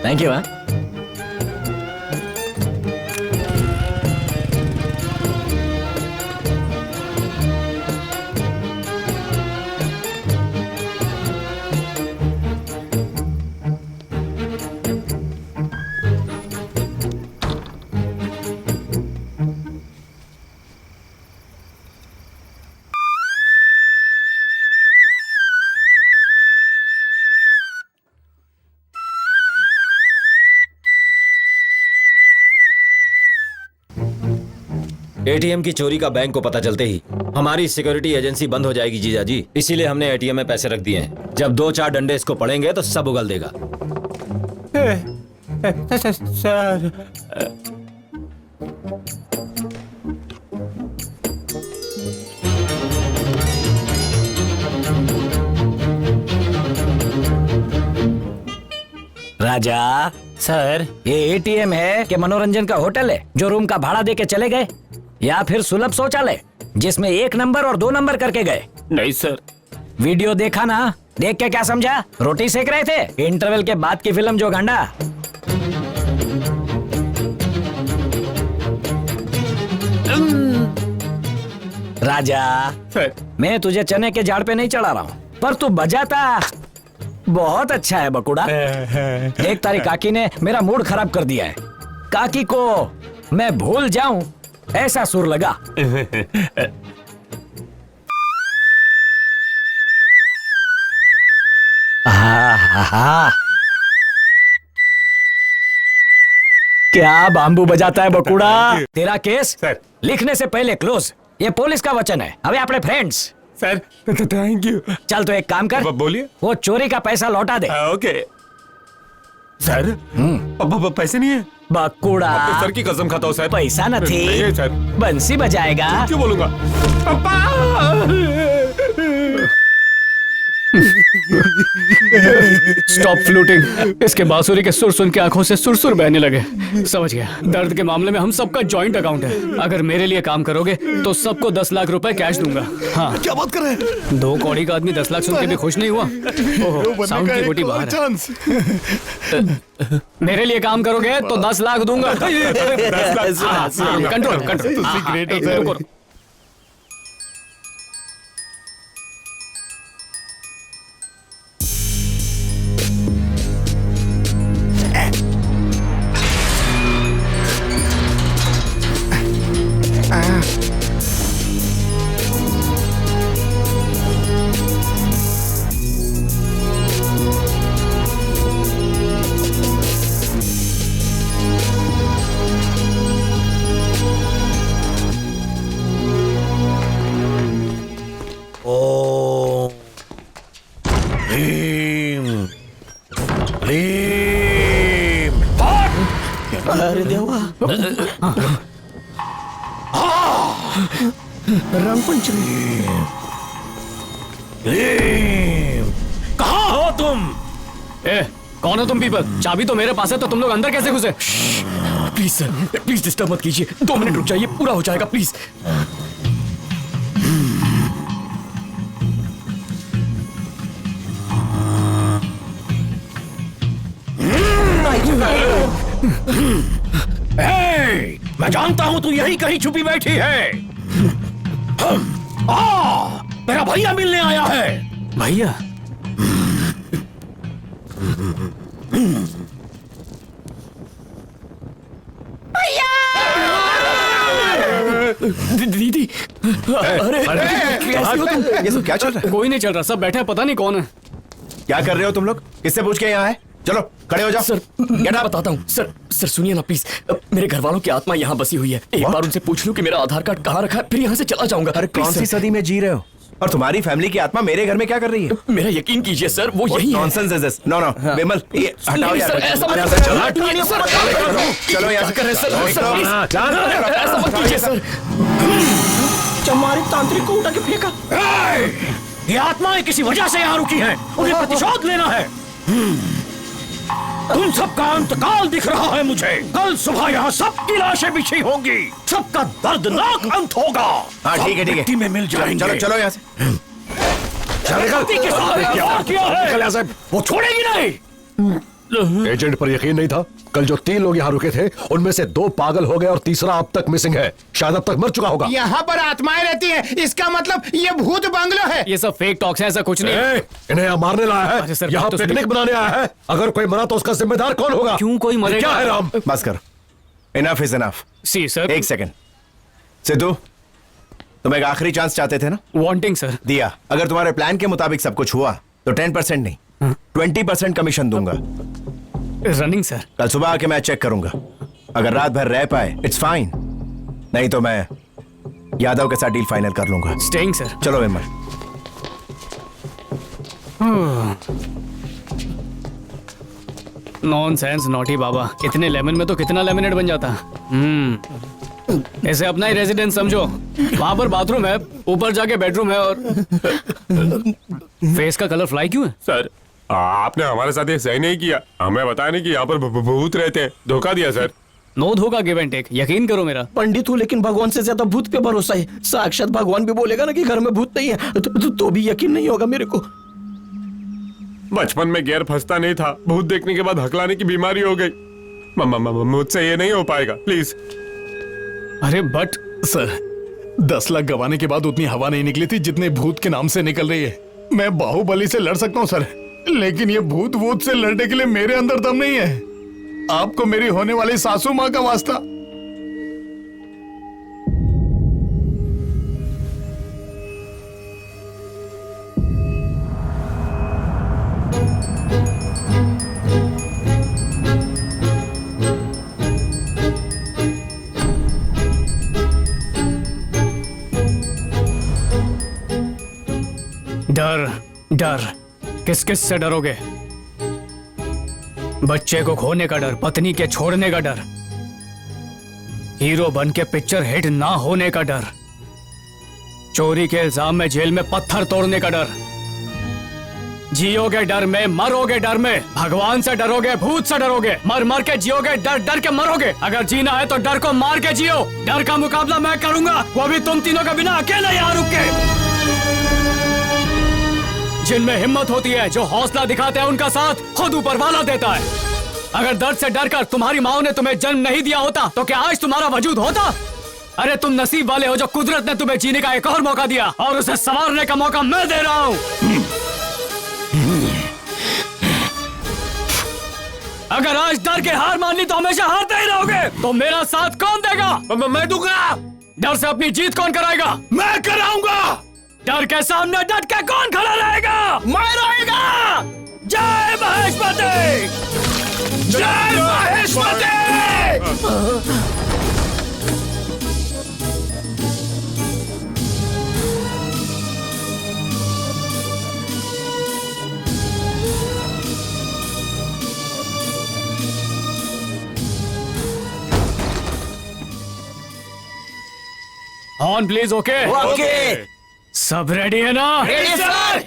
Thank you. एटीएम की चोरी का बैंक को पता चलते ही हमारी सिक्योरिटी एजेंसी बंद हो जाएगी जीजा जी। इसीलिए हमने एटीएम में पैसे रख दिए हैं। जब 2-4 डंडे इसको पड़ेंगे तो सब उगल देगा। सर राजा सर, ये एटीएम है कि मनोरंजन का होटल है जो रूम का भाड़ा दे के चले गए, या फिर सुलभ शौचालय जिसमें 1 नंबर और 2 नंबर करके गए? नहीं सर। वीडियो देखा ना? देख के क्या समझा? रोटी सेक रहे थे? इंटरवल के बाद की फिल्म जो गांडा। राजा सर, मैं तुझे चने के झाड़ पे नहीं चढ़ा रहा हूँ, पर तू बजाता बहुत अच्छा है बकुड़ा। देख, तारी काकी ने मेरा मूड खराब कर दिया है। काकी को मैं भूल जाऊं ऐसा सुर लगा। क्या बाम्बू बजाता है बकुड़ा। तेरा केस लिखने से पहले क्लोज। ये पुलिस का वचन है। अबे अपने फ्रेंड्स। Sir thank you. चल तो एक काम कर, बोलिए। वो चोरी का पैसा लौटा दे। Okay sir. अब पैसे नहीं है बकुड़ा। सर की कसम खाता हूँ सर, पैसा न थी। नहीं है सर। बंसी बजाएगा। क्यों बोलूंगा? Stop fluting. इसके बांसुरी के सुर सुन के आंखों से सुरसुर बहने लगे। समझ गया, दर्द के मामले में हम सबका जॉइंट अकाउंट है। अगर मेरे लिए काम करोगे तो सबको 10 लाख रुपए कैश दूंगा। हाँ, क्या बात कर रहे हैं? 2 कौड़ी का आदमी 10 लाख सुन के भी खुश नहीं हुआ। ओहो, साउंड की गोटी बाहर है। मेरे लिए काम करोगे तो 10 लाख दूंगा। Control control. अरे देवा, रंग पंचमी। कहाँ हो तुम? कौन हो तुम पीपल? चाबी तो मेरे पास है, तो तुम लोग अंदर कैसे घुसे? प्लीज सर, प्लीज डिस्टर्ब मत कीजिए। 2 मिनट रुक जाइए, पूरा हो जाएगा प्लीज। मैं जानता हूं तू यहीं कहीं छुपी बैठी है। तेरा भैया मिलने आया है। भैया? दीदी, अरे कैसे हो तुम? ये सब क्या चल रहा है? कोई नहीं चल रहा, सब बैठे हैं, पता नहीं कौन है। क्या कर रहे हो तुम लोग? किससे पूछ के यहाँ है? चलो खड़े हो जाओ। सर मैं बताता हूँ। सर सुनिए ना प्लीज, मेरे घर वालों की आत्मा यहाँ बसी हुई है। एक बार उनसे पूछ लूं कि मेरा आधार कार्ड कहाँ रखा है, फिर यहाँ से चला जाऊंगा। अरे कौन सी सदी में जी रहे हो? और तुम्हारी फैमिली की आत्मा मेरे घर में क्या कर रही है? मेरा यकीन कीजिए सर, वो यही है। Nonsense is this? नो विमल, ये हटाओ यार। चलो यार, ऐसा मत कीजिए सर। चमारी तांत्रिक को उठा के फेंका। ये आत्माएं किसी वजह से यहाँ रुकी हैं, उन्हें प्रतिशोध लेना है। तुम सबका अंतकाल दिख रहा है मुझे। कल सुबह यहाँ सबकी लाशें बिछी होंगी, सबका दर्दनाक अंत होगा। हाँ ठीक है मिट्टी में मिल जाएंगे। चलो यहाँ से। के साथ क्या किया है? वो छोड़ेगी नहीं। एजेंट पर यकीन नहीं था। कल जो 3 लोग यहाँ रुके थे उनमें से 2 पागल हो गए और तीसरा अब तक मिसिंग है। शायद अब तक मर चुका होगा। यहाँ पर आत्माएं रहती हैं, इसका मतलब ये भूत बंगलो है। ये सब फेक टॉक्स है, ऐसा कुछ नहीं। इन्हें यहाँ मारने लाया है, यहाँ पिकनिक बनाने आया है। अगर कोई मरा तो उसका जिम्मेदार कौन होगा? क्यों कोई मरेगा? क्या है राम? बस कर, enough is enough. See sir. एक सेकंड। सिद्धू, तुम एक आखिरी चांस चाहते थे ना? Wanting sir. दिया। अगर तुम्हारे प्लान के मुताबिक सब कुछ हुआ तो 10% नहीं 20% कमीशन दूंगा। Running sir. कल सुबह आके मैं चेक करूंगा। अगर रात भर रह पाए इट्स फाइन, नहीं तो मैं यादव के साथ डील फाइनल कर लूंगा। Staying sir. चलो विमल। नॉनसेंस नॉटी बाबा, इतने लेमन में तो कितना लेमिनेट बन जाता। ऐसे अपना ही रेजिडेंस समझो। वहां पर बाथरूम है, ऊपर जाके बेडरूम है, और फेस का कलर फ्लाई क्यों है? सर आपने हमारे साथ ये सही नहीं किया। हमें बताया नहीं कि यहाँ पर भूत रहते हैं। धोखा दिया सर। नो धोखा, गिव एंड टेक। यकीन करो मेरा। पंडित हूँ लेकिन भगवान से ज्यादा भूत पे भरोसा है। साक्षात भगवान भी बोलेगा ना कि घर में भूत नहीं है तो भी यकीन नहीं होगा मेरे को। बचपन में गैर फंसता नहीं था, भूत देखने के बाद हकलाने की बीमारी हो गई। मुझसे ये नहीं हो पाएगा, प्लीज। अरे बट सर 10 लाख गवाने के बाद उतनी हवा नहीं निकली थी जितने भूत के नाम से निकल रही है। मैं बाहुबली से लड़ सकता हूँ सर, लेकिन ये भूत वूत से लड़ने के लिए मेरे अंदर दम नहीं है। आपको मेरी होने वाली सासू माँ का वास्ता। डर डर, किस किस से डरोगे? बच्चे को खोने का डर, पत्नी के छोड़ने का डर, हीरो बन के पिक्चर हिट ना होने का डर, चोरी के इल्जाम में जेल में पत्थर तोड़ने का डर, जियोगे डर में, मरोगे डर में। भगवान से डरोगे, भूत से डरोगे, मर मर के जियोगे, डर डर के मरोगे। अगर जीना है तो डर को मार के जियो। डर का मुकाबला मैं करूंगा, वो भी तुम तीनों के बिना अकेले यहाँ रुक के। जिनमें हिम्मत होती है, जो हौसला दिखाते हैं, उनका साथ खुद ऊपर वाला देता है। अगर दर्द से डर कर तुम्हारी माँ ने तुम्हें जन्म नहीं दिया होता तो क्या आज तुम्हारा वजूद होता? अरे तुम नसीब वाले हो जो कुदरत ने तुम्हें जीने का एक और मौका दिया, और उसे संवारने का मौका मैं दे रहा हूँ। अगर आज डर के हार मान ली तो हमेशा हारते ही रहोगे। तो मेरा साथ कौन देगा? मैं दूंगा। डर से अपनी जीत कौन कराएगा? मैं कराऊंगा। डर के सामने डट के कौन खड़ा रहेगा? मैं रहेगा। जय महेशमती, जय Mahishmati. On please. Okay okay. सब रेडी है ना? Ready sir.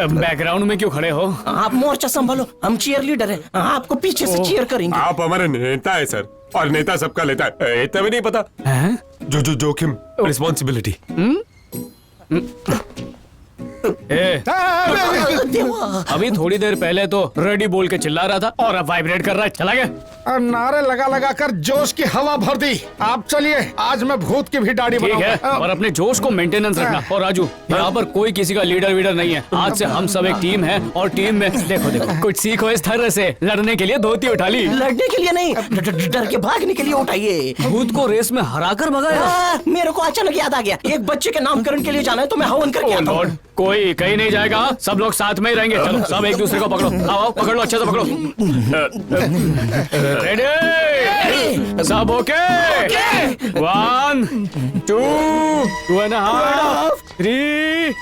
बैकग्राउंड में क्यों खड़े हो? आप मोर्चा संभालो, हम चीयर लीडर हैं, आपको पीछे से चीयर करेंगे। आप हमारे नेता है सर, और नेता सबका लेता है। इतना भी नहीं पता? जोखिम, रिस्पॉन्सिबिलिटी। अभी थोड़ी देर पहले तो रेडी बोल के चिल्ला रहा था और अब वाइब्रेट कर रहा है। चला गया। नारे लगा लगा कर जोश की हवा भर दी। आप चलिए, आज मैं भूत की भी दाढ़ी ठीक है, बनाऊंगा। और अपने जोश को मेंटेनेंस रखना। और राजू, यहाँ पर कोई किसी का लीडर वीडर नहीं है। आज से हम सब एक टीम है, और टीम में देखो कुछ सीखो इस तरह से। लड़ने के लिए धोती उठा ली। लड़ने के लिए नहीं, डर के भागने के लिए उठाइए। भूत को रेस में हराकर भगाया। मेरे को अचानक याद आ गया, एक बच्चे के नामकरण के लिए जाना है तो मैं हवन करके आता हूँ। कोई कहीं नहीं जाएगा, सब लोग साथ में ही रहेंगे। चलो सब एक दूसरे को पकड़ो। आओ पकड़ लो, अच्छे से पकड़ो। रेडी? सब ओके? 1 2 2.5 3।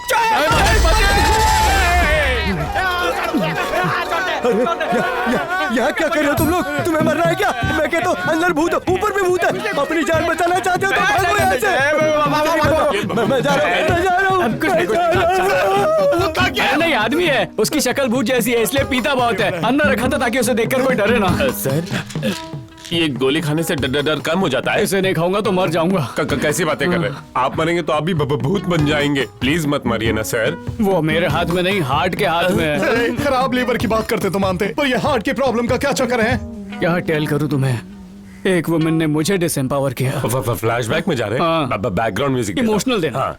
यहाँ क्या कर रहे हो तुम लोग? तुम्हें मरना है क्या? मैं कहता हूँ अंदर भूत है, ऊपर भी भूत है। अपनी जान बचाना चाहते हो तो भागो यहाँ से। मैं जा रहा हूँ। नहीं, आदमी है, उसकी शक्ल भूत जैसी है, इसलिए पीता बहुत है। अंदर रखा था ताकि उसे देखकर कोई डरे ना। सर, ये गोली खाने से डर कम हो जाता है। इसे नहीं खाऊंगा तो मर जाऊंगा। कैसी बातें कर रहे हैं? आप मरेंगे तो आप भी भूत बन जाएंगे। प्लीज मत मरिए ना सर। वो मेरे हाथ में नहीं, हार्ट के हाथ में है। खराब लीवर की बात करते तो मानते, पर ये हार्ट की प्रॉब्लम का क्या चक्कर है? क्या टेल करूं तुम्हें? एक वुमन ने मुझे डिसएम्पावर किया। फ्लैशबैक में जा रहे हैं? बैकग्राउंड म्यूजिक इमोशनल देना। हाँ।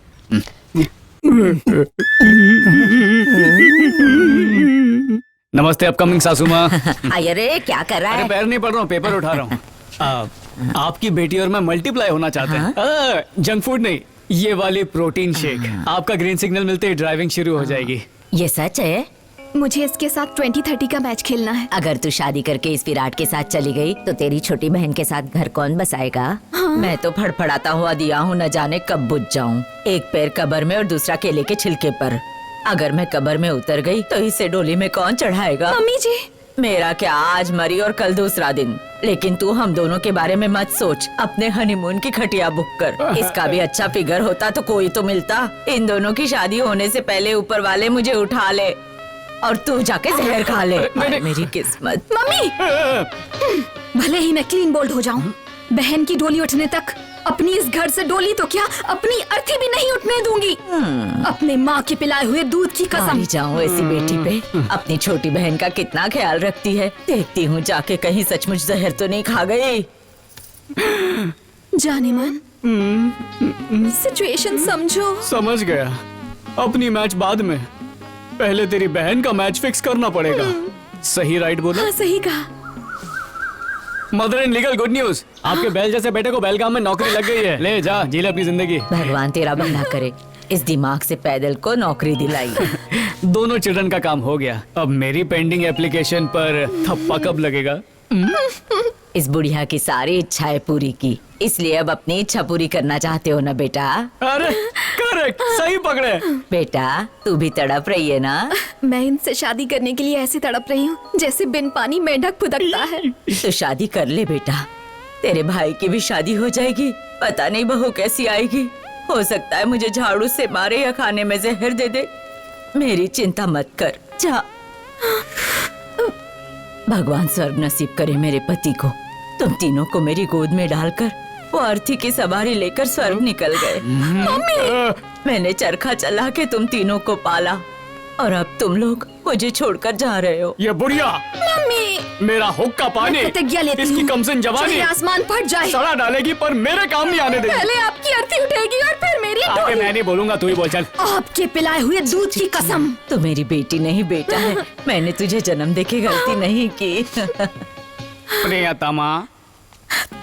नमस्ते अपकमिंग सासू माँ। अरे क्या कर रहा है? अरे पैर नहीं पड़ रहा हूँ, पेपर उठा रहा हूँ। आपकी बेटी और मैं मल्टीप्लाई होना चाहते हैं। जंक फूड नहीं, ये वाली प्रोटीन शेक। आपका ग्रीन सिग्नल मिलते ही ड्राइविंग शुरू हो जाएगी। ये सच है? मुझे इसके साथ 20-30 का मैच खेलना है। अगर तू शादी करके इस विराट के साथ चली गई तो तेरी छोटी बहन के साथ घर कौन बसाएगा? हाँ? मैं तो फड़फड़ाता हुआ दिया हूँ, न जाने कब बुझ जाऊँ। एक पैर कब्र में और दूसरा केले के छिलके पर। अगर मैं कब्र में उतर गई तो इसे डोली में कौन चढ़ाएगा? मम्मी जी, मेरा क्या, आज मरी और कल दूसरा दिन। लेकिन तू हम दोनों के बारे में मत सोच, अपने हनीमून की खटिया बुक कर। इसका भी अच्छा फिगर होता तो कोई तो मिलता। इन दोनों की शादी होने से पहले ऊपर वाले मुझे उठा ले और तू जाके जहर खा ले। मेरी किस्मत। मम्मी, भले ही मैं क्लीन बोल्ड हो जाऊं, बहन की डोली उठने तक अपनी इस घर से डोली तो क्या, अपनी अर्थी भी नहीं उठने दूंगी। अपने माँ के पिलाए हुए दूध की कसम। जाऊँ ऐसी बेटी पे। अपनी छोटी बहन का कितना ख्याल रखती है। देखती हूँ जाके कहीं सचमुच जहर तो नहीं खा गई। जाने मन, सिचुएशन समझो। समझ गया। अपनी मैच बाद में, पहले तेरी बहन का मैच फिक्स करना पड़ेगा। सही राइट बोला? हाँ सही कहा। Mother in legal good news, आपके बैल जैसे बेटे को बेलगाम में नौकरी लग गई है। ले जा, जी ले अपनी जिंदगी। भगवान तेरा भला करे, इस दिमाग से पैदल को नौकरी दिलाई। दोनों चिल्ड्रन का काम हो गया। अब मेरी पेंडिंग एप्लीकेशन पर थप्पा कब लगेगा? इस बुढ़िया की सारी इच्छाएं पूरी की, इसलिए अब अपनी इच्छा पूरी करना चाहते हो ना बेटा? अरे करेक्ट, सही पकड़े। बेटा तू भी तड़प रही है ना? मैं इनसे शादी करने के लिए ऐसे तड़प रही हूँ जैसे बिन पानी मेंढक फुदकता है। तो शादी कर ले बेटा, तेरे भाई की भी शादी हो जाएगी। पता नहीं बहू कैसी आएगी, हो सकता है मुझे झाड़ू से मारे या खाने में जहर दे दे। मेरी चिंता मत कर, जा। भगवान स्वर्ग नसीब करे मेरे पति को। तुम तीनों को मेरी गोद में डालकर वो अर्थी की सवारी लेकर स्वर्ग निकल गए। मैंने चरखा चला के तुम तीनों को पाला और अब तुम लोग मुझे छोड़कर जा रहे हो। ये बुढ़िया मम्मी, मेरा हुक्का पानी, इसकी कमसिन जवानी आसमान फट जाए, सड़ा डालेगी पर मेरे काम नहीं आने देगी। पहले आपकी अर्थी उठेगी और फिर मेरी आगे मैं नहीं बोलूंगा, तू ही बोल चल। आपके पिलाए हुए दूध की कसम। तो मेरी बेटी नहीं बेटा है, मैंने तुझे जन्म देके गलती नहीं की। प्रियतमा,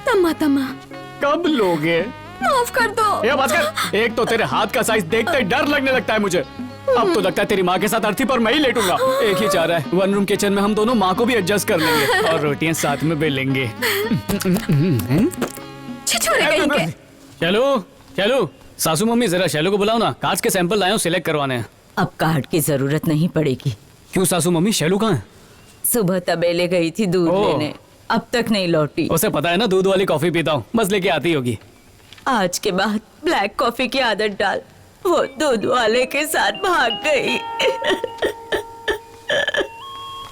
तमा तमा कब लोगे? माफ कर दो। ये बात कर, एक तो तेरे हाथ का साइज देखते ही डर लगने लगता है मुझे। अब तो लगता है तेरी माँ के साथ अर्थी पर मैं ही लेटूंगा। एक ही चाह रहा है, वन रूम किचन में हम दोनों माँ को भी एडजस्ट कर लेंगे और रोटियां साथ में बेलेंगे। चलो चलो सासू मम्मी, जरा शैलो को बुलाओ ना, कार्ड्स के सैंपल लाए हो, सिलेक्ट करवाने हैं। अब कार्ड की जरूरत नहीं पड़ेगी। क्यों सासू मम्मी, शैलो कहाँ है? सुबह तबेले गई थी दूध लेने, अब तक नहीं लौटी। उसे पता है ना दूध वाली कॉफी पीता हूँ, बस लेके आती होगी। आज के बाद ब्लैक कॉफी की आदत डाल। वो दूध वाले के साथ भाग गई।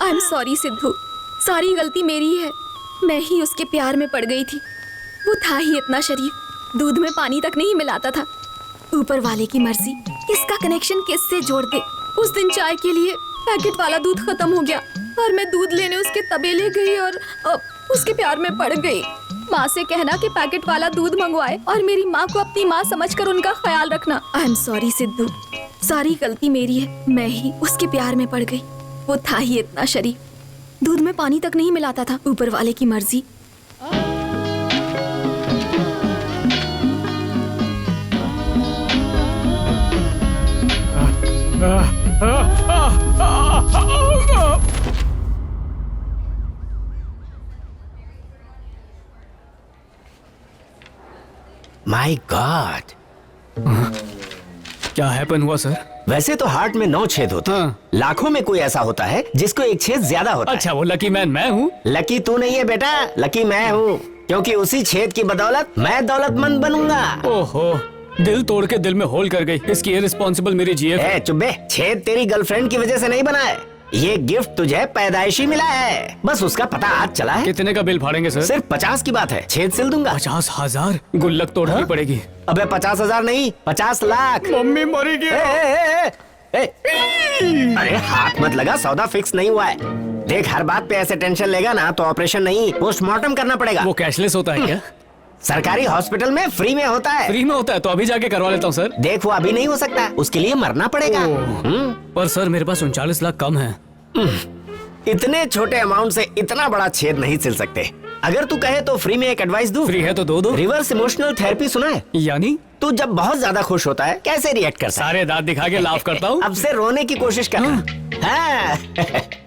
आई एम सॉरी सिद्धू, सारी गलती मेरी है। मैं ही उसके प्यार में पड़ गई थी। वो था ही इतना शरीफ, दूध में पानी तक नहीं मिलाता था। ऊपर वाले की मर्जी, किसका कनेक्शन किससे जोड़ दे। उस दिन चाय के लिए पैकेट वाला दूध खत्म हो गया और मैं दूध लेने उसके तबेले गई और उसके प्यार में पड़ गई। माँ से कहना कि पैकेट वाला दूध मंगवाए और मेरी माँ को अपनी माँ समझकर उनका ख्याल रखना। आई एम सॉरी सिद्धू, सारी गलती मेरी है। मैं ही उसके प्यार में पड़ गई। वो था ही इतना शरीफ, दूध में पानी तक नहीं मिलाता था। ऊपर वाले की मर्जी। माय गॉड, क्या हैपन हुआ सर? वैसे तो हार्ट में 9 छेद होते हैं, लाखों में कोई ऐसा होता है जिसको एक छेद ज्यादा होता है। अच्छा, वो लकी मैन मैं हूँ? लकी तू नहीं है बेटा, लकी मैं हूँ, क्योंकि उसी छेद की बदौलत मैं दौलतमंद बनूंगा। ओहो, दिल तोड़ के दिल में होल कर गई। इसकी इररिस्पॉन्सिबल मेरी जीएफ है। चुप बे, छेद तेरी गर्लफ्रेंड की वजह से नहीं बना है, ये गिफ्ट तुझे पैदाइशी मिला है। बस उसका पता आज चला है। कितने का बिल फाड़ेंगे सर? सिर्फ 50 की बात है, छेद सिल दूंगा। 50,000? गुल्लक तोड़नी पड़ेगी। अबे 50,000 नहीं, 50 लाख। मम्मी मरी गई। अरे हाथ मत लगा, सौदा फिक्स नहीं हुआ है। देख, हर बात पे ऐसे टेंशन लेगा ना तो ऑपरेशन नहीं, पोस्टमार्टम करना पड़ेगा। वो कैशलेस होता है क्या? सरकारी हॉस्पिटल में फ्री में होता है। फ्री में होता है तो अभी जाके करवा लेता हूँ सर। देख, वो अभी नहीं हो सकता, उसके लिए मरना पड़ेगा। पर सर मेरे पास 39 लाख कम है। इतने छोटे अमाउंट से इतना बड़ा छेद नहीं सिल सकते। अगर तू कहे तो फ्री में एक एडवाइस दूं? फ्री है तो दो। रिवर्स इमोशनल थेरेपी सुना है? यानी तू जब बहुत ज्यादा खुश होता है कैसे रिएक्ट करता है? सारे दांत दिखा के लाफ करता हूँ। अब से रोने की कोशिश करना। हाँ।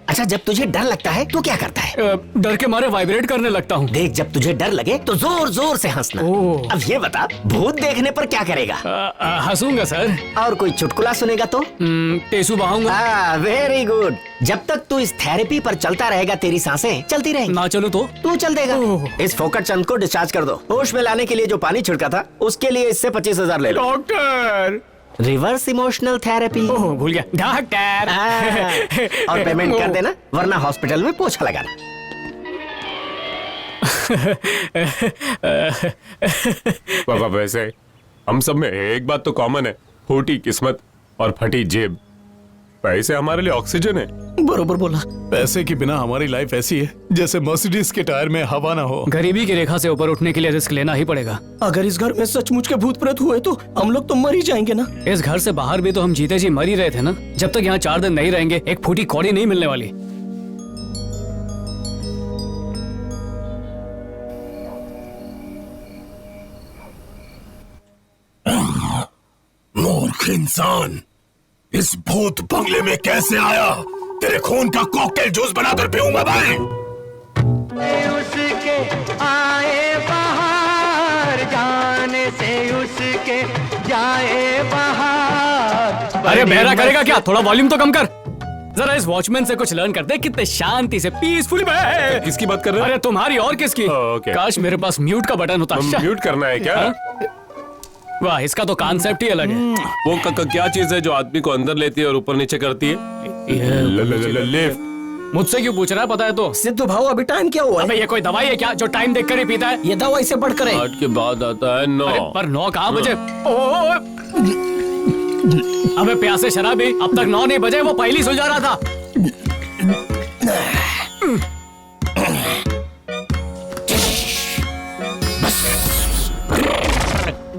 अच्छा, जब तुझे डर लगता है तो क्या करता है? डर के मारे वाइब्रेट करने लगता हूँ। देख, जब तुझे डर लगे तो जोर जोर से हंसना। अब ये बता, भूत देखने पर क्या करेगा? हंसूंगा सर। और कोई चुटकुला सुनेगा तो? टेसू बहाऊंगा। Very good. जब तक तू इस थेरेपी पर चलता रहेगा तेरी सांसें चलती रहेंगी। ना चलो तो तू चल देगा। इस फोकट चंद को डिस्चार्ज कर दो। होश में लाने के लिए जो पानी छिड़का था उसके लिए इससे 25,000 ले लो। Doctor, reverse emotional therapy. भूल गया डॉक्टर। और पेमेंट कर देना, वरना हॉस्पिटल में पोछा लगाना। बाबा, वैसे हम सब में एक बात तो कॉमन है, फूटी किस्मत और फटी जेब। पैसे हमारे लिए ऑक्सीजन है। बरोबर बोला। पैसे के बिना हमारी लाइफ ऐसी है जैसे मर्सिडीज के टायर में हवा ना हो। गरीबी की रेखा से ऊपर उठने के लिए रिस्क लेना ही पड़ेगा। अगर इस घर में सचमुच के भूत प्रेत हुए तो हम लोग तो मर ही जाएंगे ना। इस घर से बाहर भी तो हम जीते जी मर ही रहे थे ना। जब तक यहाँ 4 दिन नहीं रहेंगे एक फूटी कौड़ी नहीं मिलने वाली। मूर्ख इंसान, इस भूत बंगले में कैसे आया? तेरे खून का कॉकटेल जूस बनाकर पीऊंगा भाई। उसके आए बाहर, जाने से उसके जाए बाहर। अरे बहरा करेगा क्या? थोड़ा वॉल्यूम तो कम कर। जरा इस वॉचमैन से कुछ लर्न करते, कितने शांति से पीसफुली बैठे। किसकी बात कर रहे हो? अरे तुम्हारी और किसकी? काश मेरे पास म्यूट का बटन होता। म्यूट करना है क्या? वाह, इसका तो कॉन्सेप्ट ही अलग है। वो क्या चीज है जो आदमी को अंदर लेती है और ऊपर नीचे करती है? लिफ्ट। मुझसे क्यों पूछ रहा है? पता है तो। सिद्धू भाऊ अभी टाइम क्या हुआ है? अबे ये कोई दवाई है क्या जो टाइम देखकर ही पीता है? ये दवाई से बढ़कर है। 8 के बाद आता है 9। अरे पर 9 कहाँ बजे? अबे प्यासे शराबी, अब तक 9 नहीं बजे, वो पहली सुलझा रहा था।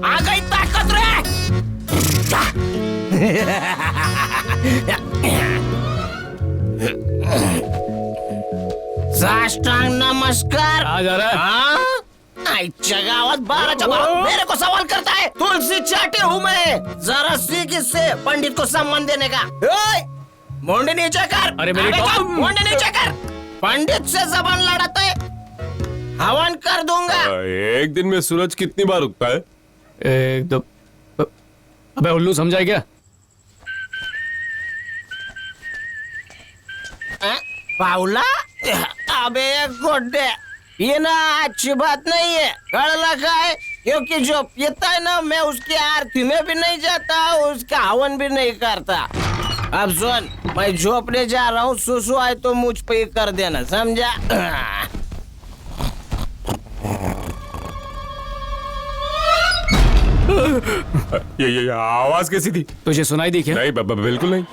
आ गई ताकत रे। साष्टांग नमस्कार। आ जा रहा है? गावत 12 जवाब मेरे को सवाल करता है। तुलसी चाटी हूँ मैं, जरा सीख इससे पंडित को सम्मान देने का। मुंडी नीचे कर। अरे मेरी मुंडी नीचे कर। पंडित से जबान लड़ाते हवन कर दूंगा। एक दिन में सूरज कितनी बार उगता है? एकदम। अबे उल्लू समझा क्या? पाउला, अबे गोड्डे, ये ना अच्छी बात नहीं है। गड़ लगा है क्योंकि जो पीता है ना, मैं उसकी आरती में भी नहीं जाता, उसका हवन भी नहीं करता। अब सुन, मैं झोपने जा रहा हूँ, सुसु आए तो मुझ पे ही कर देना, समझा? ये आवाज कैसी थी? तुझे सुनाई दी क्या? नहीं बिल्कुल नहीं।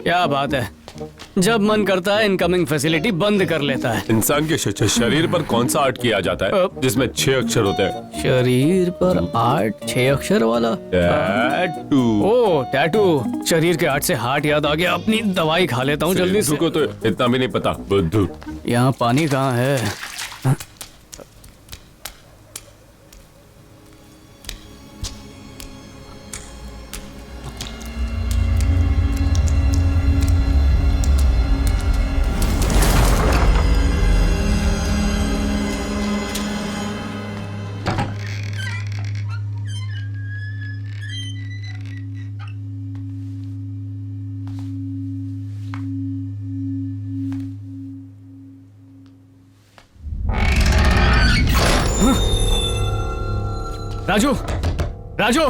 क्या बात है, जब मन करता है इनकमिंग फैसिलिटी बंद कर लेता है। इंसान के शरीर पर कौन सा आर्ट किया जाता है जिसमें 6 अक्षर होते हैं? शरीर पर आर्ट 6 अक्षर वाला? टैटू। ओ टैटू। शरीर के आर्ट से हार्ट याद आ गया, अपनी दवाई खा लेता हूँ जल्दी से। को तो इतना भी नहीं पता। बुद्धू, यहाँ पानी कहाँ है? राजू, राजू,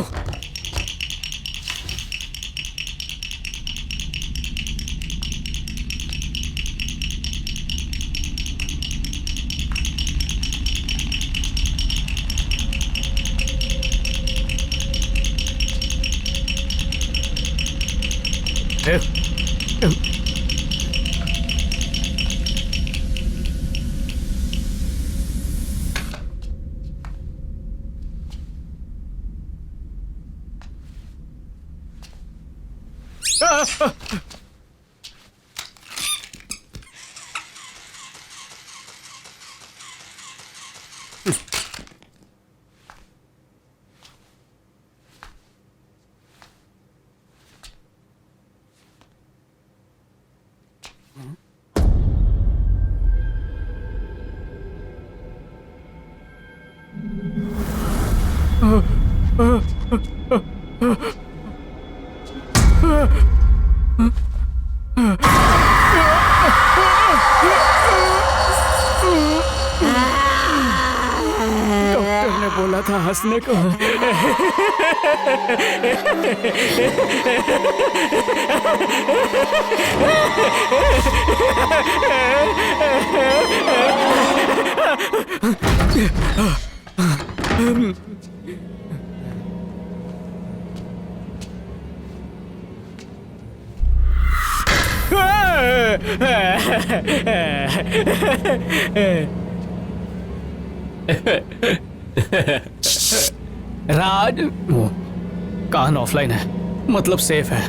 डॉक्टर ने बोला था हंसने को। राज, कान ऑफलाइन है, मतलब सेफ है।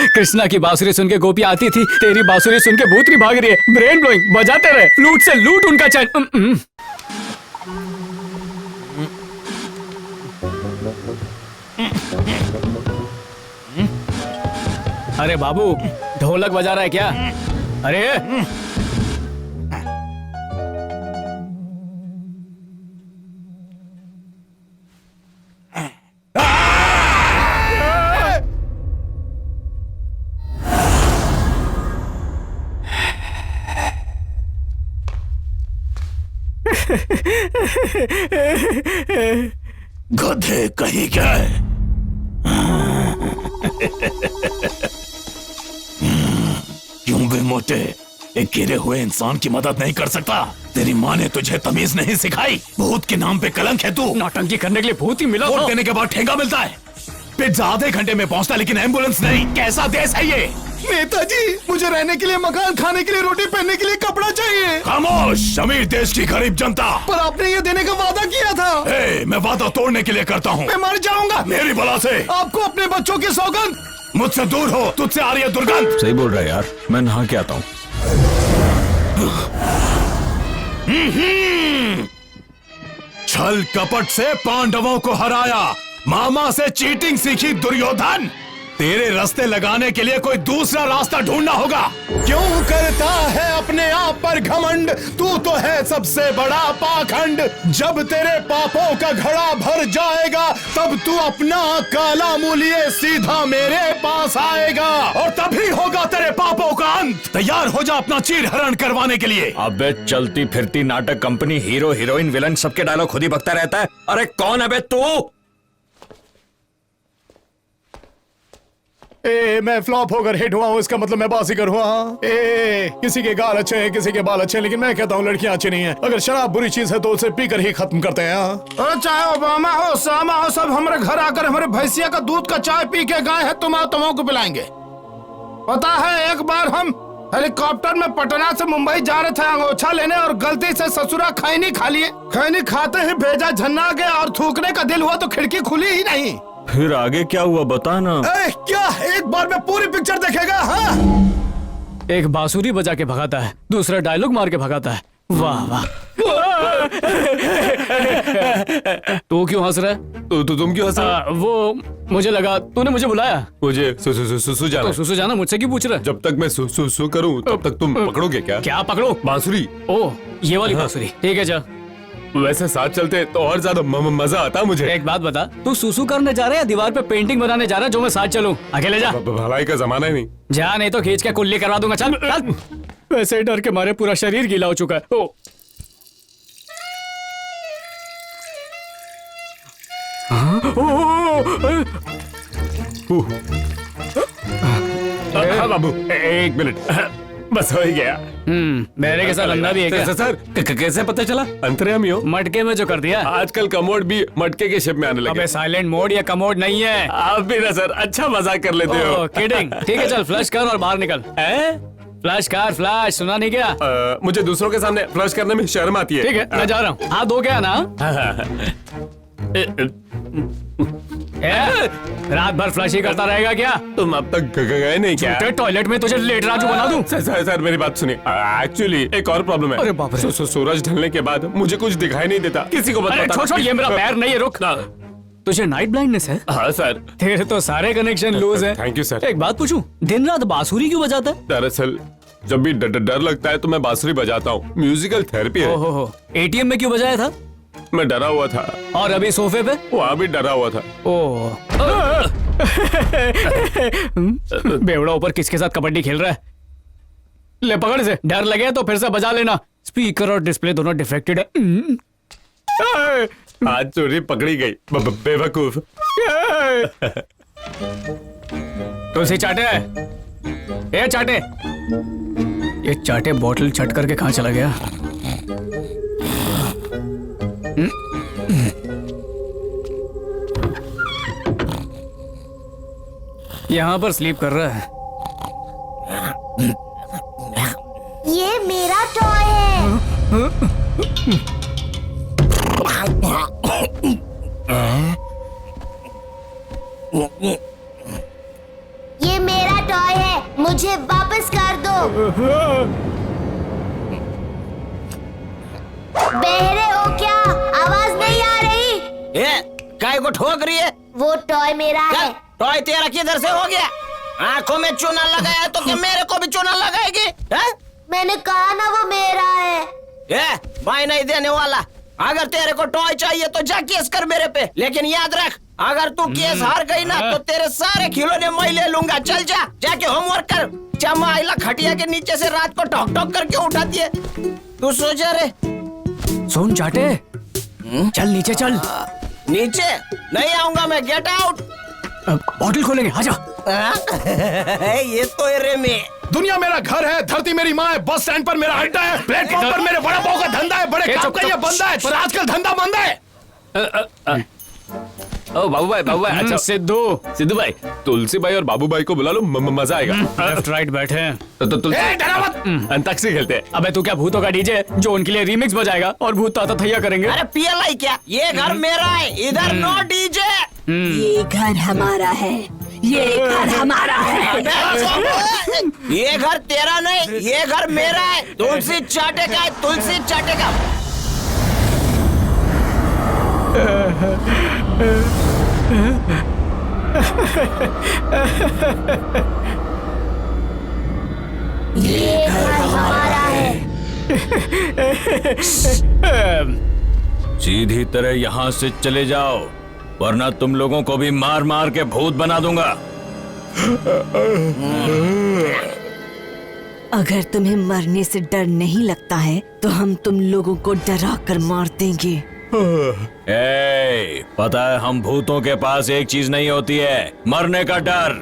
कृष्णा की बांसुरी सुन के गोपी आती थी, तेरी बांसुरी सुन के भूतनी भाग रही है। ब्रेन ब्लोइंग, बजाते रहे, फ्लूट से लूट उनका चैन। अरे बाबू, ढोलक बजा रहा है क्या? अरे गधे कहीं क्या है? क्यों बे मोटे, एक गिरे हुए इंसान की मदद नहीं कर सकता? तेरी माँ ने तुझे तमीज नहीं सिखाई? भूत के नाम पे कलंक है तू। नौटंकी करने के लिए भूत ही मिला। वोट देने के बाद ठेंगा मिलता है, पिज्जा आधे घंटे में पहुंचता लेकिन एम्बुलेंस नहीं। कैसा देश है ये? नेताजी, मुझे रहने के लिए मकान, खाने के लिए रोटी, पहनने के लिए कपड़ा चाहिए। खामोश, अमीर देश की गरीब जनता। पर आपने ये देने का वादा किया था। मैं वादा तोड़ने के लिए करता हूँ। मैं मर जाऊंगा मेरी बला से। आपको अपने बच्चों की सौगंध। मुझसे दूर हो, तुझसे आ रही है दुर्गंध। सही बोल रहा है यार, मैं नहा के आता हूँ। छल कपट से पांडवों को हराया, मामा से चीटिंग सीखी दुर्योधन। तेरे रास्ते लगाने के लिए कोई दूसरा रास्ता ढूंढना होगा। क्यों करता है अपने आप पर घमंड? तू तो है सबसे बड़ा पाखंड। जब तेरे पापों का घड़ा भर जाएगा, तब तू अपना काला मूलिए सीधा मेरे पास आएगा, और तभी होगा तेरे पापों का अंत। तैयार हो जा अपना चीर हरण करवाने के लिए। अबे चलती फिरती नाटक कंपनी, हीरो हीरोइन विलन सबके डायलॉग खुद ही बकता रहता है। अरे कौन है बे तू? मैं फ्लॉप होकर हिट हुआ हूँ, इसका मतलब मैं बाजीगर हुआ। किसी के गाल अच्छे हैं, किसी के बाल अच्छे हैं, लेकिन मैं कहता हूँ लड़कियां अच्छी नहीं है। अगर शराब बुरी चीज है तो उसे पीकर ही खत्म करते हैं। अरे चाहे ओबामा हो, सामा हो, सब हमारे घर आकर हमारे भैंसिया का दूध का चाय पी के गए हैं, तुम को पिलाएंगे। पता है, एक बार हम हेलीकॉप्टर में पटना से मुंबई जा रहे थे अंगोछा लेने, और गलती से ससुरा खैनी खा लिए। खैनी खाते ही भेजा झन्ना गया और थूकने का दिल हुआ तो खिड़की खुली ही नहीं। फिर आगे क्या हुआ बता ना। क्या एक बार में पूरी पिक्चर देखेगा? हाँ? एक बांसुरी बजा के भगाता है, दूसरा डायलॉग मार के भगाता है। वाह वाह। तू क्यों हंस रहा है? तुम क्यों हंस रहे? वो मुझे लगा तूने मुझे बुलाया। मुझे सुसु जाना। तो सुसु जाना मुझसे क्यों पूछ रहा है? जब तक मैं सुसु करूं तब तक तुम पकड़ोगे क्या? क्या पकड़ो? बांसुरी। ओह, ये वाली बांसुरी। ठीक है जा। वैसे साथ चलते तो और ज्यादा मजा आता मुझे। एक बात बता, तू सुसु करने जा रहा है या दीवार पे पेंटिंग बनाने जा रहा है जो मैं साथ चलूं? अकेले जा। भलाई का जमाना ही नहीं। जा, नहीं तो खींच के कुल्ली करवा दूंगा। चल चल। वैसे डर के मारे पूरा शरीर गीला हो चुका है। ओ हाँ बाबू, एक मिनट, बस हो ही गया। मेरे के साथ अंधा भी है क्या? सर कैसे पता चला? अंतर्यामी हो? मटके में जो कर दिया। आजकल कमोड भी मटके के शेप में आने लगे। अबे साइलेंट मोड या कमोड नहीं है। आप भी ना सर अच्छा मजाक कर लेते हो। किडिंग। ठीक है चल, फ्लश कर और बाहर निकल। फ्लश कर, फ्लश। सुना नहीं क्या? मुझे दूसरों के सामने फ्लश करने में शर्म आती है। ठीक है, मैं जा रहा हूँ। हाथ धो गया ना? रात भर फ्लश ही करता रहेगा क्या? तुम अब तक गए नहीं क्या? टॉयलेट में तुझे लेट राजू बना दूं? सर मेरी बात सुनिए। एक्चुअली एक और प्रॉब्लम है। अरे बाप रे। सूरज ढलने के बाद मुझे कुछ दिखाई नहीं देता, किसी को मत बता। छोड़, ये मेरा पैर नहीं है, रुक। तुझे नाइट ब्लाइंडनेस है? हाँ सर। तेरे तो सारे कनेक्शन लूज है। Thank you sir. एक बात पूछूं, दिन रात बांसुरी क्यों बजाता है? दरअसल जब भी डर लगता है तो मैं बांसुरी बजाता हूँ। म्यूजिकल थेरेपी है। ओहो, एटीएम में क्यों बजाया था? मैं डरा हुआ था। और अभी सोफे पे? वहाँ भी डरा हुआ था। ओह। बेवड़ा ऊपर किसके साथ कबड्डी खेल रहा है? ले पकड़ से। डर लगे तो फिर से बजा लेना। स्पीकर और डिस्प्ले दोनों डिफेक्टेड है। आज चोरी पकड़ी गई, बेवकूफ। तुलसी चाटे, ए चाटे। ये चाटे बोतल छट करके कहाँ चला गया? यहाँ पर स्लीप कर रहा है। ये मेरा टॉय है। ये मेरा टॉय है, मुझे वापस कर दो। बहरे हो क्या? आवाज नहीं आ रही? काय को ठोक रही है? वो टॉय मेरा है। टॉय तेरा किधर से हो गया? आंखों में चूना लगाया तो क्या मेरे को भी चूना लगाएगी? मैंने कहा ना वो मेरा है। भाई नहीं देने वाला। अगर तेरे को टॉय चाहिए तो जा केस कर मेरे पे, लेकिन याद रख अगर तू केस हार गई ना तो तेरे सारे खिलौने मैं ले लूंगा। चल जा, जाके होमवर्क कर। चमाइला खटिया के नीचे से रात को टॉक टॉक करके उठाती है। तू सो जा रे। सुन चाटे, चल नीचे चल। नीचे नहीं आऊंगा मैं, गेट आउट। होटल खोलेंगे, आजा। ये तो है रे में। दुनिया मेरा घर है, धरती मेरी माँ है, बस स्टैंड पर मेरा अड्डा है, प्लेटफॉर्म पर मेरे बड़ा पाव का धंधा है, बड़े काम का ये बंदा है, पर आजकल धंधा बंद है। ओ बाबू भाई अच्छा सिद्धू भाई, तुलसी भाई और बाबू भाई को बुला लो, मजा आएगा। लेफ्ट राइट बैठे हैं। तो तुलसी अंताक्षरी खेलते हैं। अबे तू क्या भूतों का डीजे जो उनके लिए रीमिक्स बजाएगा और भूत ताता थैया करेंगे? अरे पीएलआई क्या, ये घर मेरा है, इधर नो डीजे। ये घर हमारा है, ये घर हमारा है। ये घर तेरा नहीं, ये घर मेरा है। तुलसी चाटे का है, तुलसी चाटे का। ये घर हमारा है। सीधी तरह यहाँ से चले जाओ, वरना तुम लोगों को भी मार मार के भूत बना दूंगा। अगर तुम्हें मरने से डर नहीं लगता है तो हम तुम लोगों को डरा कर मार देंगे। पता है हम भूतों के पास एक चीज नहीं होती है, मरने का डर।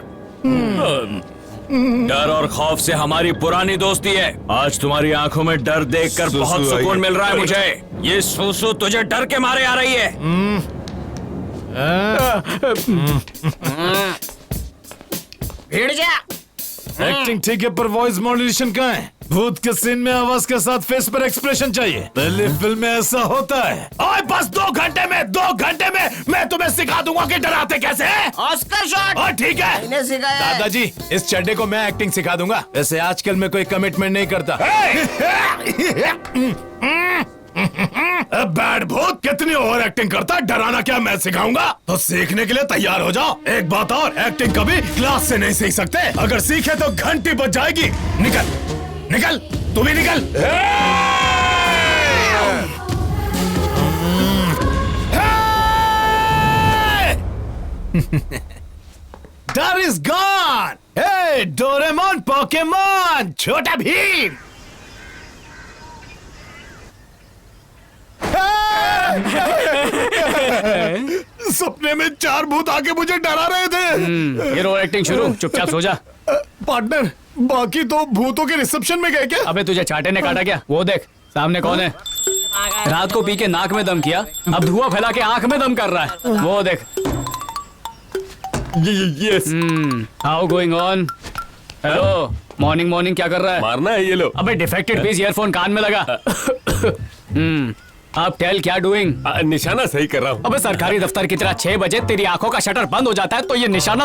डर और खौफ से हमारी पुरानी दोस्ती है। आज तुम्हारी आंखों में डर देखकर बहुत सुकून मिल रहा है मुझे। ये सूसू तुझे डर के मारे आ रही है। भिड़ जा। एक्टिंग ठीक है पर वॉइस मॉड्यूलेशन कहाँ है? भूत के सीन में आवाज के साथ फेस पर एक्सप्रेशन चाहिए। पहले फिल्म में ऐसा होता है। ओए बस 2 घंटे में मैं तुम्हें सिखा दूंगा कि डराते कैसे हैं। Oscar shot. और ठीक है, इन्हें सिखाया है। दादाजी इस चड्डे को मैं एक्टिंग सिखा दूंगा। वैसे आजकल मैं कोई कमिटमेंट नहीं करता। बैड भूत कितनी ओवर एक्टिंग करता, डराना क्या मैं सिखाऊंगा? तो सीखने के लिए तैयार हो जाओ। एक बात और, एक्टिंग कभी क्लास से नहीं सीख सकते। अगर सीखे तो घंटी बज जाएगी। निकल तू भी निकल। डर is gone. Hey Doraemon, Pokemon, Chhota Bheem. सपने में 4 भूत आके मुझे डरा रहे थे। हीरो एक्टिंग शुरू, चुपचाप सो जा। पार्टनर बाकी तो भूतों के रिसेप्शन में गए क्या? अबे तुझे चाटे ने काटा क्या? वो देख सामने कौन है। रात को पी के नाक में दम किया, अब धुआं फैला के आंख में दम कर रहा है। वो देख। Yes. How going on? Hello, morning क्या कर रहा है? मारना है ये लो। अबे डिफेक्टेड पीस ईयरफोन कान में लगा। आप टेल क्या डूइंग? निशाना सही कर रहा हूँ। अबे सरकारी दफ्तर की तरह 6 बजे तेरी आंखों का शटर बंद हो जाता है तो ये निशाना।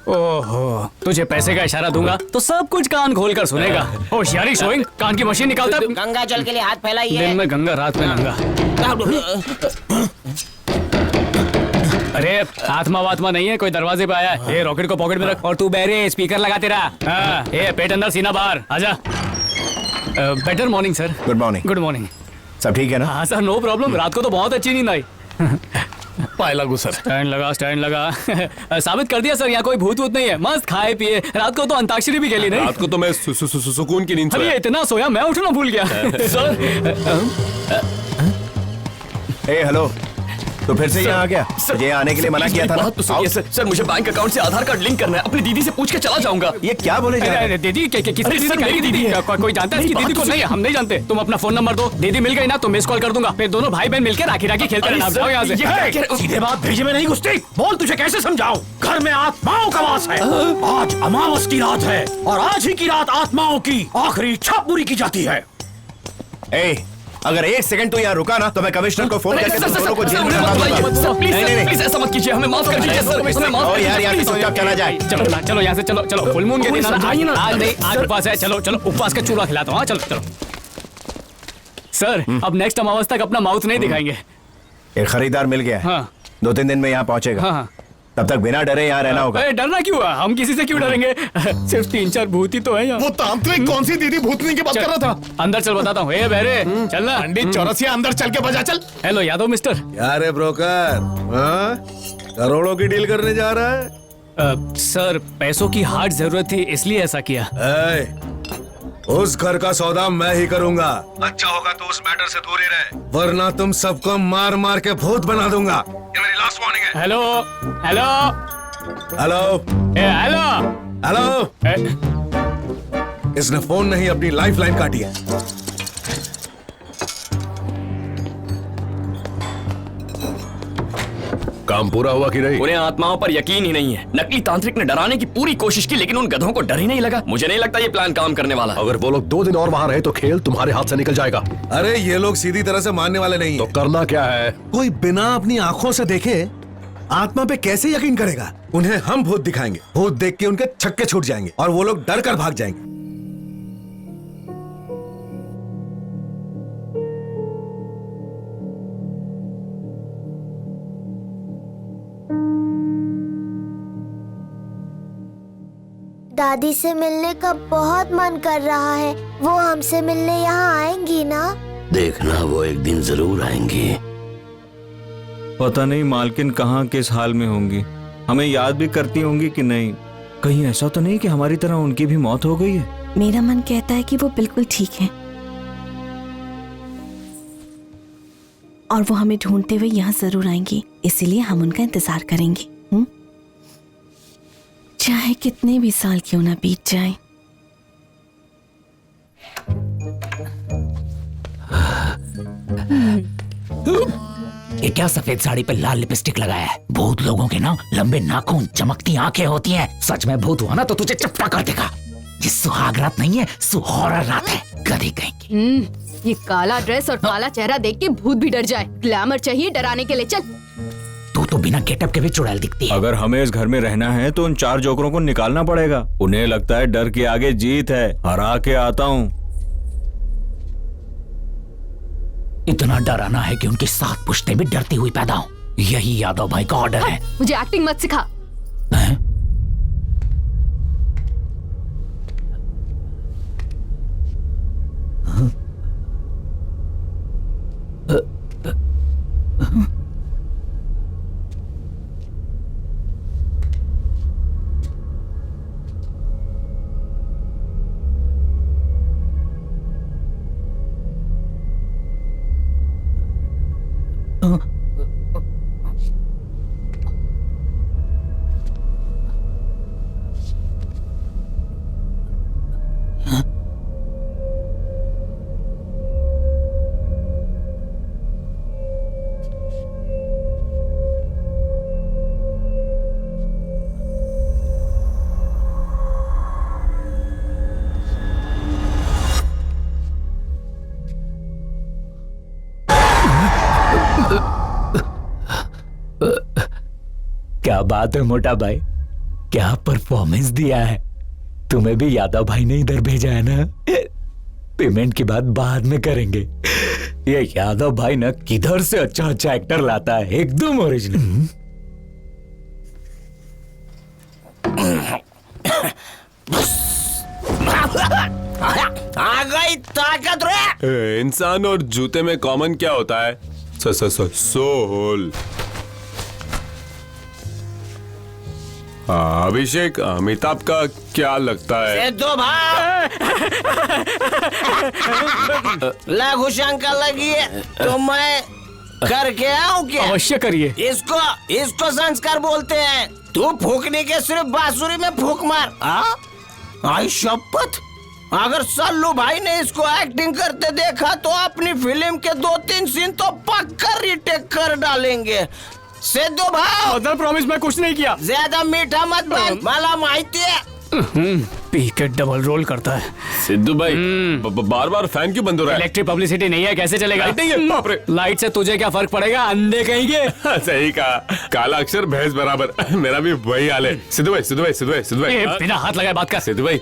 ओहो, तुझे पैसे का इशारा दूंगा तो सब कुछ कान खोल कर सुनेगा। होशियारी शोइंग, कान की मशीन निकालता। गंगा जल के लिए हाथ फैलाइए। दिन में गंगा, रात में नंगा। अरे आत्मा वात्मा नहीं है, कोई दरवाजे पे आया है। ये रॉकेट को पॉकेट में रख और तू बहरे स्पीकर लगाते रहा। हाँ, ये पेट अंदर सीना बाहर, आजा। Better morning sir. Good morning. Good morning. सब ठीक है ना? हाँ सर, नो प्रॉब्लम। रात को तो बहुत अच्छी नींद आई। पाए लागू सर। स्टैंड लगा। साबित कर दिया सर, यहाँ कोई भूत वूत नहीं है। मस्त खाए पिए, रात को तो अंताक्षरी भी खेली नहीं। रात को तो मैं सुकून की नींद सोया। अरे इतना सोया मैं उठना भूल गया। सर। हेलो, तो फिर से यहाँ आ गया? मुझे आने के लिए मना किया था ना? तो सुनिए सर, मुझे बैंक अकाउंट से आधार कार्ड लिंक करना है। अपनी दीदी से पूछ के चला जाऊंगा। ये क्या बोले जा रहे हैं? दीदी किसकी दीदी? कोई जानता है इसकी दीदी को? नहीं, हम नहीं जानते। तुम अपना फोन नंबर दो, दीदी मिल गई ना तो मिस कॉल कर दूंगा। फिर दोनों भाई बहन मिलकर राखी खेलते रहना। जाओ यहाँ से। सीधे बात भेजे में नहीं घुसती। बोल तुझे कैसे समझाऊं? घर में आत्माओं का वास है। आज अमावस की रात है और आज ही की रात आत्माओं की आखिरी इच्छा पूरी की जाती है। अगर 1 सेकंड तू यहाँ रुका ना तो मैं कमिश्नर को फोन करके तुम दोनों को जेल में डाल दूंगा। प्लीज ऐसा मत कीजिए, हमें माफ कर दीजिए सर, हमें माफ कर यार दीजिए। चुपचाप चला जाए। चलो यहाँ से चलो फुल मून के दिन आइए ना। आज नहीं, आज उपवास है। चलो उपवास का चूरा खिलाता हूँ। चलो सर, अब नेक्स्ट अमावस तक अपना माउथ नहीं दिखाएंगे। एक खरीदार मिल गया है। 2-3 दिन में यहाँ पहुँचेगा। तब तक बिना डरे यहाँ रहना होगा। डरना क्यों है? हम किसी से क्यों डरेंगे? सिर्फ 3-4 भूत ही तो है यहाँ। वो तांत्रिक कौन सी दीदी भूतनी की बात कर रहा था? अंदर चल, बताता हूँ। बहरे चलना। पंडित चौरसिया अंदर चल के बजा चल। Hello Yadav mister. यार है ब्रोकर, करोड़ों की डील करने जा रहा है? सर, पैसों की हार्ड जरूरत थी इसलिए ऐसा किया। उस घर का सौदा मैं ही करूंगा। अच्छा होगा तो उस मैटर से दूर ही रहे, वरना तुम सबको मार मार के भूत बना दूंगा। ये मेरी लास्ट वार्निंग है। Hello hello hello hello hello. इसने फोन नहीं अपनी लाइफ लाइन काटी है। काम पूरा हुआ कि नहीं? उन्हें आत्माओं पर यकीन ही नहीं है। नकली तांत्रिक ने डराने की पूरी कोशिश की लेकिन उन गधों को डर ही नहीं लगा। मुझे नहीं लगता ये प्लान काम करने वाला। अगर वो लोग 2 दिन और वहाँ रहे तो खेल तुम्हारे हाथ से निकल जाएगा। अरे ये लोग सीधी तरह से मानने वाले नहीं। तो करना क्या है? कोई बिना अपनी आंखों से देखे आत्मा पे कैसे यकीन करेगा? उन्हें हम भूत दिखाएंगे, भूत देख के उनके छक्के छूट जाएंगे और वो लोग डर कर भाग जाएंगे। दादी से मिलने का बहुत मन कर रहा है। वो हमसे मिलने यहाँ आएंगी ना? देखना वो एक दिन जरूर आएंगी। पता नहीं मालकिन कहाँ किस हाल में होंगी, हमें याद भी करती होंगी कि नहीं। कहीं ऐसा तो नहीं कि हमारी तरह उनकी भी मौत हो गई है? मेरा मन कहता है कि वो बिल्कुल ठीक है और वो हमें ढूंढते हुए यहाँ जरूर आएंगी, इसीलिए हम उनका इंतजार करेंगे। चाहे कितने भी साल क्यों ना बीत जाएं। ये क्या सफेद साड़ी पे लाल लिपस्टिक लगाया है? भूत लोगों के ना लंबे नाखून, चमकती आंखें होती हैं। सच में भूत हुआ ना तो तुझे चपटा कर देगा। ये सुहाग रात नहीं है, सुहौरा रात है। गधी कहेंगे। ये काला ड्रेस और काला चेहरा देख के भूत भी डर जाए। ग्लैमर चाहिए डराने के लिए। चल, तू तो बिना गेटअप के भी चुड़ैल दिखती है। अगर हमें इस घर में रहना है तो उन 4 जोकरों को निकालना पड़ेगा। उन्हें लगता है डर के आगे जीत है। हरा के आता हूँ। इतना डराना है कि उनकी 7 पुश्तें भी डरती हुई पैदा हो। यही यादव भाई का ऑर्डर है। मुझे एक्टिंग मत सिखा। क्या बात है मोटा भाई, क्या परफॉर्मेंस दिया है। तुम्हें भी यादव भाई ने इधर भेजा है ना? पेमेंट की बात बाद में करेंगे। ये यादव भाई ना किधर से अच्छा एक्टर लाता है, एकदम ओरिजिनल। आ गई ताकत रे। इंसान और जूते में कॉमन क्या होता है? सोल। अभिषेक, अमिताभ का क्या लगता है? तो घुशंका लगी है तो मैं करके आऊं क्या? अवश्य करिए। इसको संस्कार बोलते हैं। तू फूकने के सिर्फ बांसुरी में फूक मार। आई शपथ, अगर सल्लू भाई ने इसको एक्टिंग करते देखा तो अपनी फिल्म के 2-3 सीन तो पक्का रीटेक कर डालेंगे। सिद्धू भाई, प्रॉमिस मैं कुछ नहीं किया। ज्यादा मीठा मत बन, मला माहिती है पी के डबल रोल करता है। सिद्धू भाई बार बार फैन क्यों बंद हो रहा है? इलेक्ट्रिक पब्लिसिटी नहीं है, कैसे चलेगा? लाइट नहीं है, बाप रे। लाइट से तुझे क्या फर्क पड़ेगा, अंधे कहेंगे। सही कहा, काला अक्षर भैंस बराबर। मेरा भी वही हाल है। सिद्धू भाई सिद्धू भाई सिद्धू भाई सिद्धू भाई, बिना हाथ लगाए बात कर। सिद्धू भाई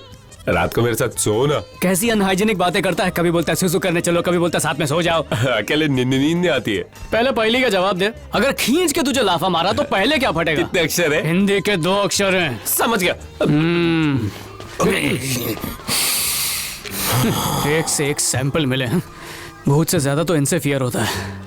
रात को मेरे साथ सो ना। कैसी अनहाइजीनिक बातें करता है, कभी बोलता है सुसु करने चलो, कभी बोलता है साथ में सो जाओ। अकेले नींद नहीं आती है। पहले पहली का जवाब दे, अगर खींच के तुझे लाफा मारा तो पहले क्या फटेगा? कितने अक्षर है? हिंदी के 2 अक्षर हैं। समझ गया। एक से एक सैंपल मिले हैं, भूत से ज्यादा तो इनसे फियर होता है।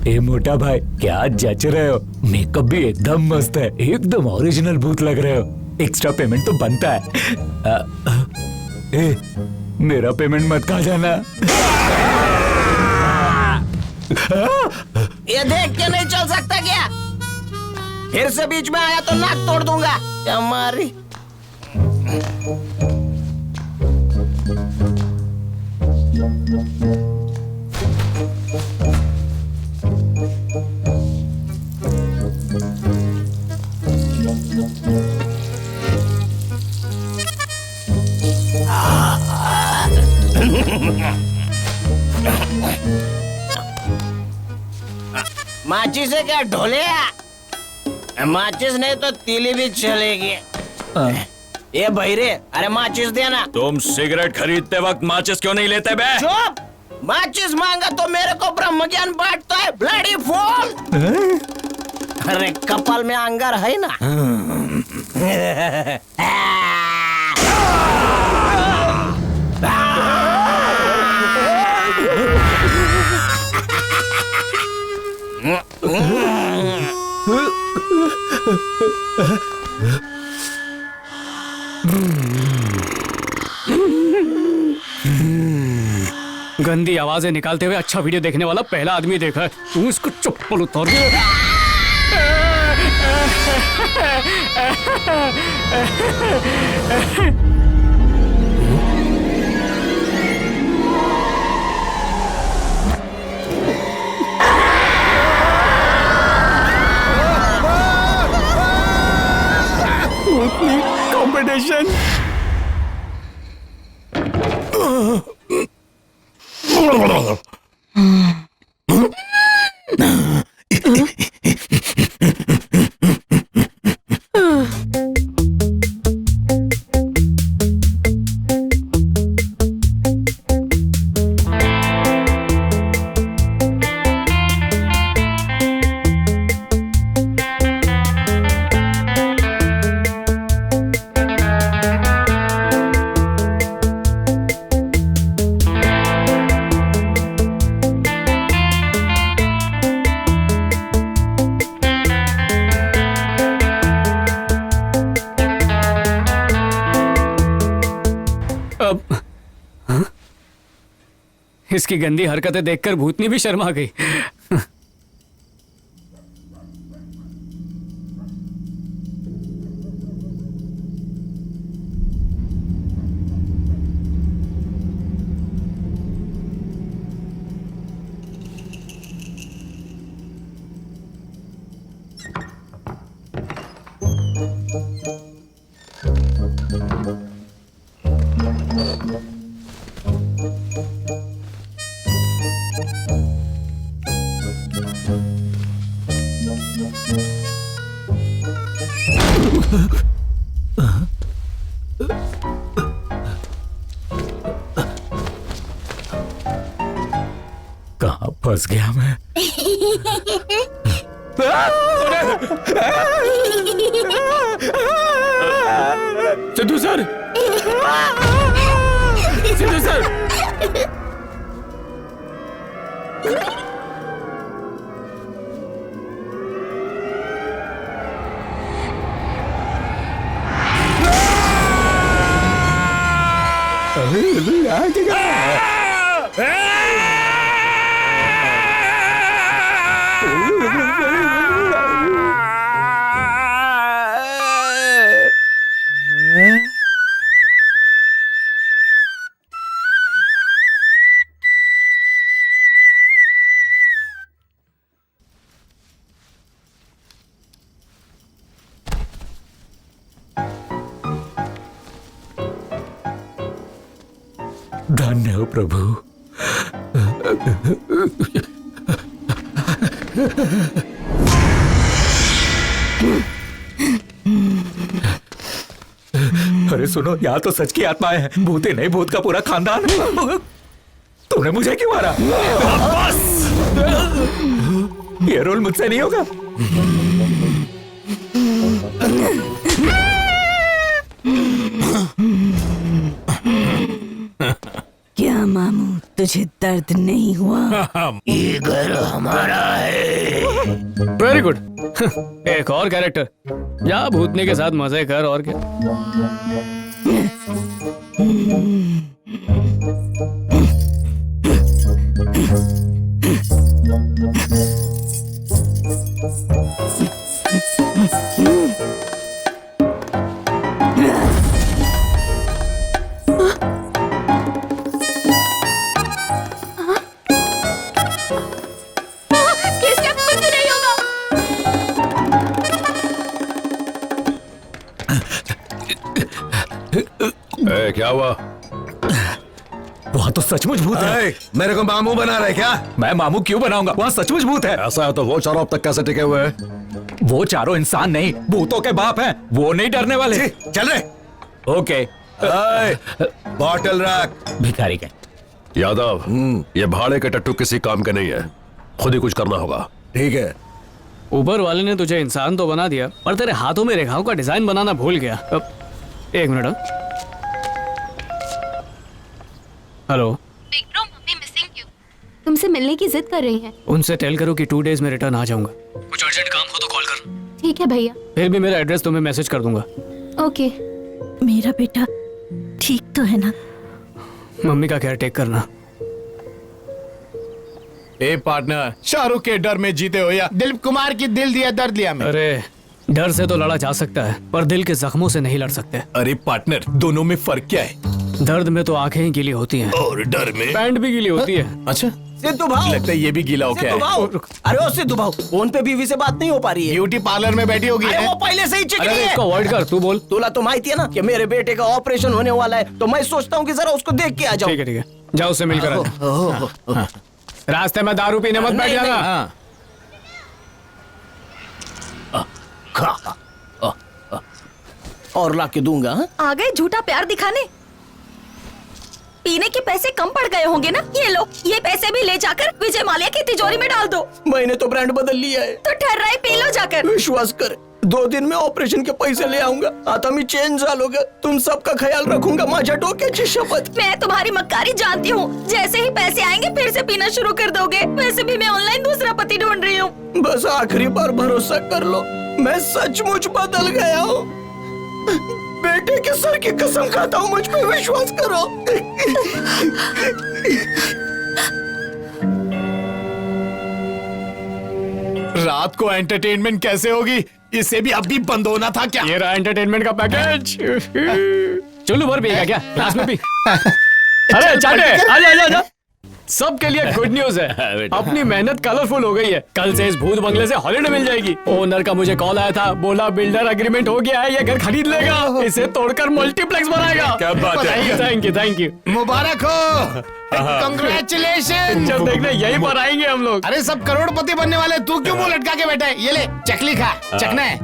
ए मोटा भाई, क्या जच रहे हो? मेकअप भी एकदम मस्त है, एकदम ओरिजिनल भूत लग रहे हो। एक्स्ट्रा पेमेंट तो बनता है। ए, मेरा पेमेंट मत खा जाना। ये देख के नहीं चल सकता क्या? फिर से बीच में आया तो नाक तोड़ दूंगा। हमारी माचिस से क्या ढोले? माचिस नहीं तो तीली भी चलेगी। ये बहिरे, अरे माचिस देना। तुम सिगरेट खरीदते वक्त माचिस क्यों नहीं लेते बे? चुप! माचिस मांगा तो मेरे को ब्रह्म ज्ञान बांटता है, ब्लडी फूल। अरे कपाल में अंगार है ना। गंदी आवाजें निकालते हुए अच्छा वीडियो देखने वाला पहला आदमी देखा है। तू इसको चप्पल उतार दे। कंपटीशन। इसकी गंदी हरकतें देखकर भूतनी भी शर्मा गई। कहाँ फंस गया मैं? सिद्धू सर, सिद्धू सर, धन्य हो प्रभु। अरे सुनो, यहाँ तो सच की आत्माएं हैं, भूते नहीं, भूत का पूरा खानदान। तुमने मुझे क्यों मारा? बस! ये रोल मुझसे नहीं होगा। क्या मामू, तुझे दर्द नहीं हुआ? ये घर हमारा है। Very good. एक और कैरेक्टर, जा भूतनी के साथ मजे कर। और क्या? क्या हुआ? वहाँ तो सचमुच भूत है। मेरे को मामू बना रहे क्या? मैं मामू क्यों बनाऊंगा? वहाँ सचमुच भूत है। ऐसा है तो वो चारों अब तक कैसे टिके हुए हैं? वो चारों इंसान नहीं, भूतों के बाप हैं। वो नहीं डरने वाले। चल रहे। ओके। बॉटल रख। भिखारी के। यादव, ये भाड़े के टट्टू किसी काम के नहीं है, खुद ही कुछ करना होगा। ठीक है। ऊपर वाले ने तुझे इंसान तो बना दिया, पर तेरे हाथों में रेखाओं का डिजाइन बनाना भूल गया। अब एक मिनट। हेलो। तुमसे मिलने की जिद कर रही हैं। उनसे टेल करो कि 2 डेज में रिटर्न आ जाऊंगा। कुछ अर्जेंट काम हो तो कॉल कर। ठीक है भैया। फिर भी मेरा एड्रेस तुम्हें मैसेज कर दूंगा। ओके। मेरा बेटा ठीक तो है ना? मम्मी का केयर टेक करना। ए पार्टनर, शाहरुख के डर में जीते हो या दिलीप कुमार की दिल दिया दर्द लिया में? अरे डर से तो लड़ा जा सकता है, पर दिल के जख्मों से नहीं लड़ सकते। अरे पार्टनर, दोनों में फर्क क्या है? दर्द में तो आंखें ही गीली होती हैं और डर में पैंट भी गीली होती है। अच्छा, सिद्धू भाऊ, लगता है ये भी गीला हो गया सिद्धू भाऊ। अरे ओ सिद्धू भाऊ, फोन पे बीवी से बात नहीं हो पा रही है। ब्यूटी पार्लर में बैठी होगी। अरे वो पहले से ही चिकनी है। इसको अवॉइड कर, तू बोल। तुला तो माहिती है ना कि मेरे बेटे का ऑपरेशन होने वाला है, तो मैं सोचता हूँ कि जरा उसको देख के आ जाऊँ। ठीक है ठीक है, जाओ उससे मिलकर आ जा। रास्ते में दारू पीने मत बैठ जाना। और ला के दूंगा। आ गए झूठा प्यार दिखाने। पीने के पैसे कम पड़ गए होंगे ना? ये लो, ये पैसे भी ले जाकर विजय माल्या की तिजोरी में डाल दो। मैंने तो ब्रांड बदल लिया है। तो ठहराए पी लो जाकर। विश्वास कर, 2 दिन में ऑपरेशन के पैसे ले आऊंगा। आता मी चेंज झालोगा। तुम सबका ख्याल रखूंगा, माझ्या डोक्याची शपथ। मैं तुम्हारी मक्कारी जानती हूँ। जैसे ही पैसे आएंगे फिर से पीना शुरू कर दोगे। वैसे भी मैं ऑनलाइन दूसरा पति ढूंढ रही हूँ। बस आखिरी बार भरोसा कर लो, मैं सचमुच बदल गया हूँ। बेटे के सर की कसम खाता हूँ, मुझ पे विश्वास करो। रात को एंटरटेनमेंट कैसे होगी? इसे भी अब भी बंद होना था क्या? ये रहा एंटरटेनमेंट का पैकेज। चलो भर पिएगा क्या? क्लास में पी। अरे चाटे, आजा आजा आजा। सबके लिए गुड न्यूज है, अपनी मेहनत कलरफुल हो गई है। कल से इस भूत बंगले से हॉलिडे मिल जाएगी। ओनर का मुझे कॉल आया था, बोला बिल्डर एग्रीमेंट हो गया है, ये घर खरीद लेगा, इसे तोड़कर मल्टीप्लेक्स बनाएगा। क्या बात है? Thank you thank you. मुबारक हो, कंग्रेचुलेशन। जब देखने यहीं पर आएंगे हम लोग। अरे सब करोड़पति बनने वाले, तू क्यों मुंह लटका के बैठा है? ये ले चकली खा, चखना है।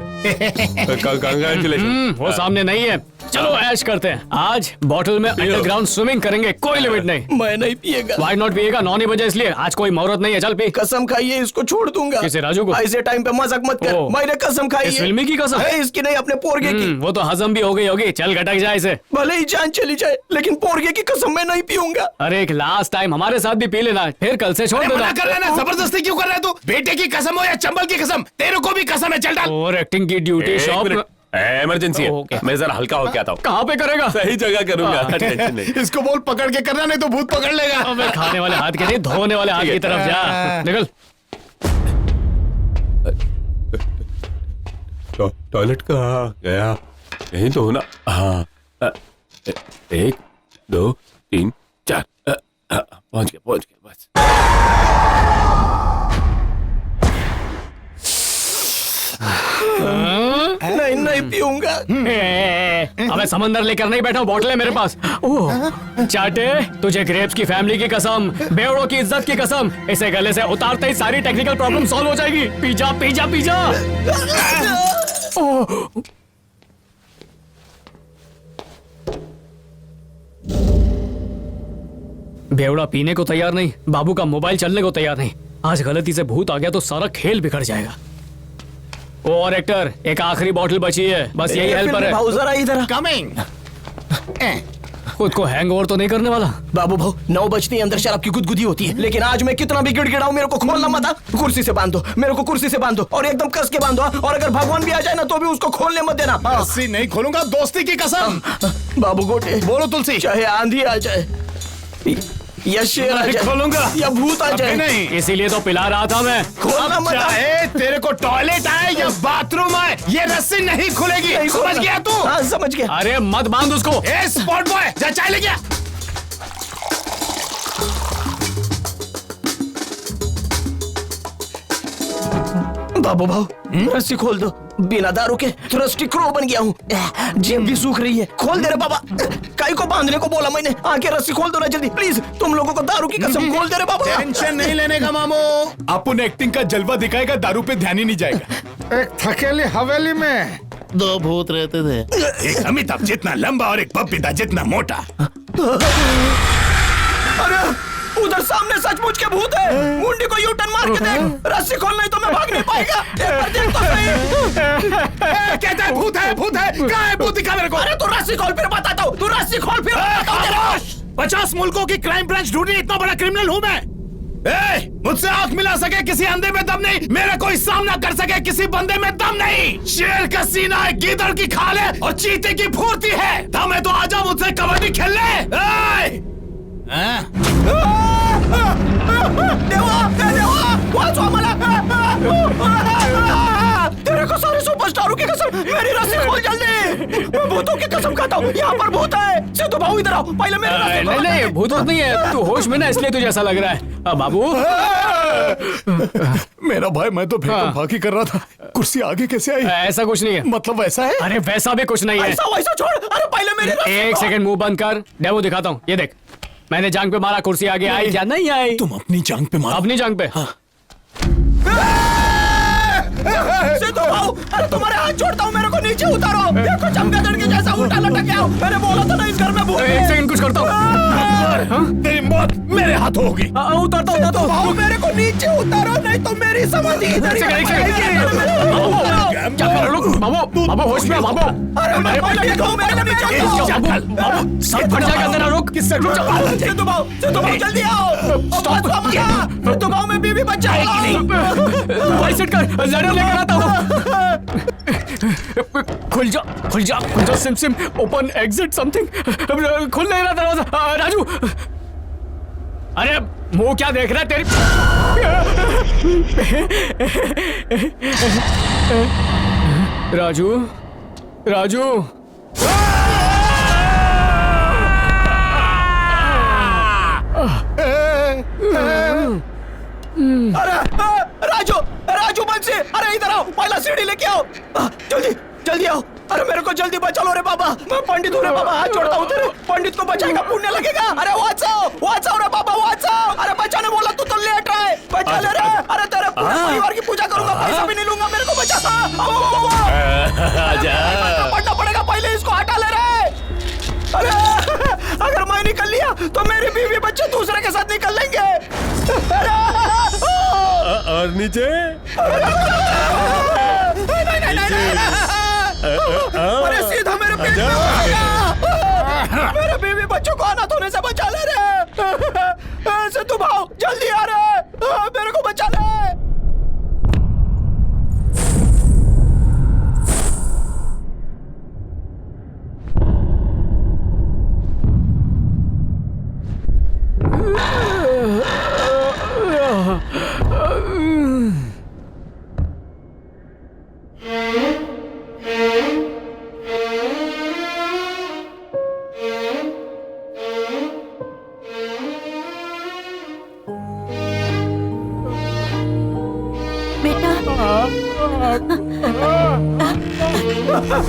वो सामने नहीं है। चलो ऐश करते हैं। आज बॉटल में अंडरग्राउंड स्विमिंग करेंगे, कोई लिमिट नहीं। मैं नहीं पिएगा। व्हाई नॉट पिएगा? 9 ही बजे, इसलिए आज कोई मुहूर्त नहीं है। चल पी। कसम खाइए, इसको छोड़ दूंगा। किसे? राजू को? ऐसे टाइम पे मजाक मत कर। मैंने कसम खाई है। इस फिल्मी की कसम? इसकी नहीं, अपने पोरगे की। वो तो हजम भी हो गई होगी। चल घटक जाए इसे। भले ही जान चली जाए, लेकिन पोरगे की कसम मैं नहीं पीऊंगा। अरे एक लास्ट टाइम हमारे साथ भी पी लेना, फिर कल से छोड़ देना। कर लेना, जबरदस्ती क्यों कर रहा है तू? बेटे की कसम हो या चंबल की कसम, तेरे को भी कसम है। चल डाल। और एक्टिंग की ड्यूटी शॉप इमरजेंसी है, मैं जरा हल्का होके आता हूँ। कहाँ पे करेगा? सही जगह करूंगा, टेंशन नहीं। इसको बोल पकड़ के करना, नहीं तो भूत पकड़ लेगा। अबे खाने वाले हाथ के नहीं, धोने वाले हाथ की तरफ जा। निकल। टॉयलेट कहाँ गया? यही तो होना। हाँ, 1 2 3 4 पहुंच गया बस। नहीं नहीं पीऊंगा। अबे समंदर लेकर नहीं बैठा हूँ, बॉटल है मेरे पास। ओह चाटे, तुझे ग्रेप्स की फैमिली की कसम, बेवड़ों की इज्जत की कसम, इसे गले से उतारते ही सारी टेक्निकल प्रॉब्लम सॉल्व हो जाएगी। पी जा पी जा पी जा। ओह बेवड़ा पीने को तैयार नहीं, बाबू का मोबाइल चलने को तैयार नहीं। आज गलती से भूत आ गया तो सारा खेल बिगड़ जाएगा। और एक्टर, एक आखिरी बॉटल बची है, बस यही हेल्पर है। भाऊ जरा इधर कमिंग। खुद को हैंगओवर तो नहीं करने वाला? बाबू भाऊ 9 बजते ही अंदर शराब की गुदगुदी होती है, लेकिन आज मैं कितना भी गिड़गिड़ाऊं मेरे को खोलना मत। कुर्सी से बांध दो मेरे को, कुर्सी से बांध दो और एकदम कस के बांधो। और अगर भगवान भी आ जाए ना तो भी उसको खोलने मत देना। रस्सी नहीं खोलूंगा, दोस्ती की कसम। बाबू गोटे बोलो तुलसी। चाहे आंधी आ जाए या शेर आ जाए खोलूंगा या भूत आ जाए नहीं। इसीलिए तो पिला रहा था मैं। खोलना मत। चाहे तेरे को टॉयलेट आए या बाथरूम आए, ये रस्सी नहीं खुलेगी। समझ गया तू? हाँ समझ गया। अरे मत बांध उसको। ए स्पॉट बॉय, जा चाय ले गया। बाबू भाऊ रस्सी खोल दो। बिना दारू के थ्रस्टी क्रो बन गया हूँ, जेब भी सूख रही है। खोल दे रे बाबा, काई को बांधने को बोला मैंने। आके रस्सी खोल दो ना जल्दी प्लीज, तुम लोगों को दारू की कसम। खोल दे रे बाबा। टेंशन नहीं लेने का मामू, अपन एक्टिंग का जलवा दिखाएगा, दारू पे ध्यान ही नहीं जाएगा। एक थकेली हवेली में 2 भूत रहते थे, एक अमिताभ जितना लंबा और एक बबीता जितना मोटा। अरे उधर सामने सचमुच के भूत है। मुंडी को यू टर्न मार के देख, रस्सी खोल नहीं तो मैं भाग नहीं पाएगा। एक बार देख तो सही। कहता है भूत है, भूत है। कहाँ है भूत? दिखा मेरे को। अरे तू रस्सी खोल फिर बताता हूँ, तू रस्सी खोल फिर बताता हूँ तेरे को। 50 मुल्कों की क्राइम ब्रांच ढूंढी, इतना बड़ा क्रिमिनल हूँ मैं। मुझसे आंख मिला सके किसी अंधे में दम नहीं, मेरा कोई सामना कर सके किसी बंदे में दम नहीं। शेर का सीना है, गीदड़ की खाल है और चीते की फुर्ती है। दम है तो आजा मुझसे कबड्डी खेलने। तेरे को सारे सुपरस्टारों की कसम, मेरी रस्सी खोल जल्दी। मैं भूतों की कसम खाता हूँ, यहाँ पर भूत है। सिद्धू भाऊ इधर आओ, पहले मेरी रस्सी खोल। नहीं भूत नहीं है, तू होश में ना इसलिए तुझे ऐसा लग रहा है। अब बाबू मेरा भाई, मैं तो फेंकम फाकी कर रहा था, कुर्सी आगे कैसे आई? ऐसा कुछ नहीं है। मतलब वैसा है? अरे वैसा भी कुछ नहीं है। ऐसा वैसा छोड़, अरे पहले मेरी रस्सी एक सेकंड मुंह बंद कर, डेमो दिखाता हूँ। ये देख, मैंने जांग पे मारा, कुर्सी आगे आई क्या? नहीं आई। तुम अपनी जांग पे मारो। अपनी जांग पे? हाँ। सिद्धू भाऊ, अरे तुम्हारे हाथ छोड़ता हूँ, मेरे को नीचे उतारो। देखो चमगादड़ के जैसा उल्टा लटक गया हूँ। मैंने बोला था ना इस घर में भूत है। एक सेकंड कुछ करता हूँ। तेरी मौत मेरे हाथों होगी। उतारता हूँ। सिद्धू भाऊ मेरे को नीचे उतारो, नहीं तो मेरी समाधि इधर ही बाबू होश में बाबू। अरे मैं पहले देखो, मेरे नीचे बाबू सब फट जाएगा अंदर। रुक किससे रुक जा। सिद्धू भाऊ जल्दी आओ। सिद्धू भाऊ में बीवी बच्चा है कि नहीं? भाई सेट कर, लड़र लेकर आता हूँ। खुल जा SIM SIM, open exit something. खुल नहीं रहा दरवाजा। राजू, अरे मुंह क्या देख रहा है तेरी? राजू अरे राजू बंसी, अरे इधर आओ, पहला सीढ़ी लेके आओ। जल्दी आओ। अरे मेरे को जल्दी बचा लो रे बाबा, मैं पंडित हूँ रे बाबा, हाथ जोड़ता हूँ तेरे। पंडित को बचाएगा पुण्य लगेगा। अरे वाचाओ रे बाबा, वाचाओ। अरे बचाने बोला तू तो लेट रहा है, बचा ले रे। अरे तेरे पूरे परिवार की पूजा करूंगा, पैसा भी नहीं लूंगा, मेरे को बचा। पढ़ना पड़ेगा, पहले इसको हटा ले रे। अरे अगर मैं निकल लिया तो मेरी बीवी बच्चे दूसरे के साथ निकल लेंगे। और नीचे अरे सीधा मेरे पेट में आएगा। मेरे बीवी बच्चों को अनाथ होने से बचा ले रे। सिद्धू भाऊ जल्दी आ रे, मेरे को बचा ले।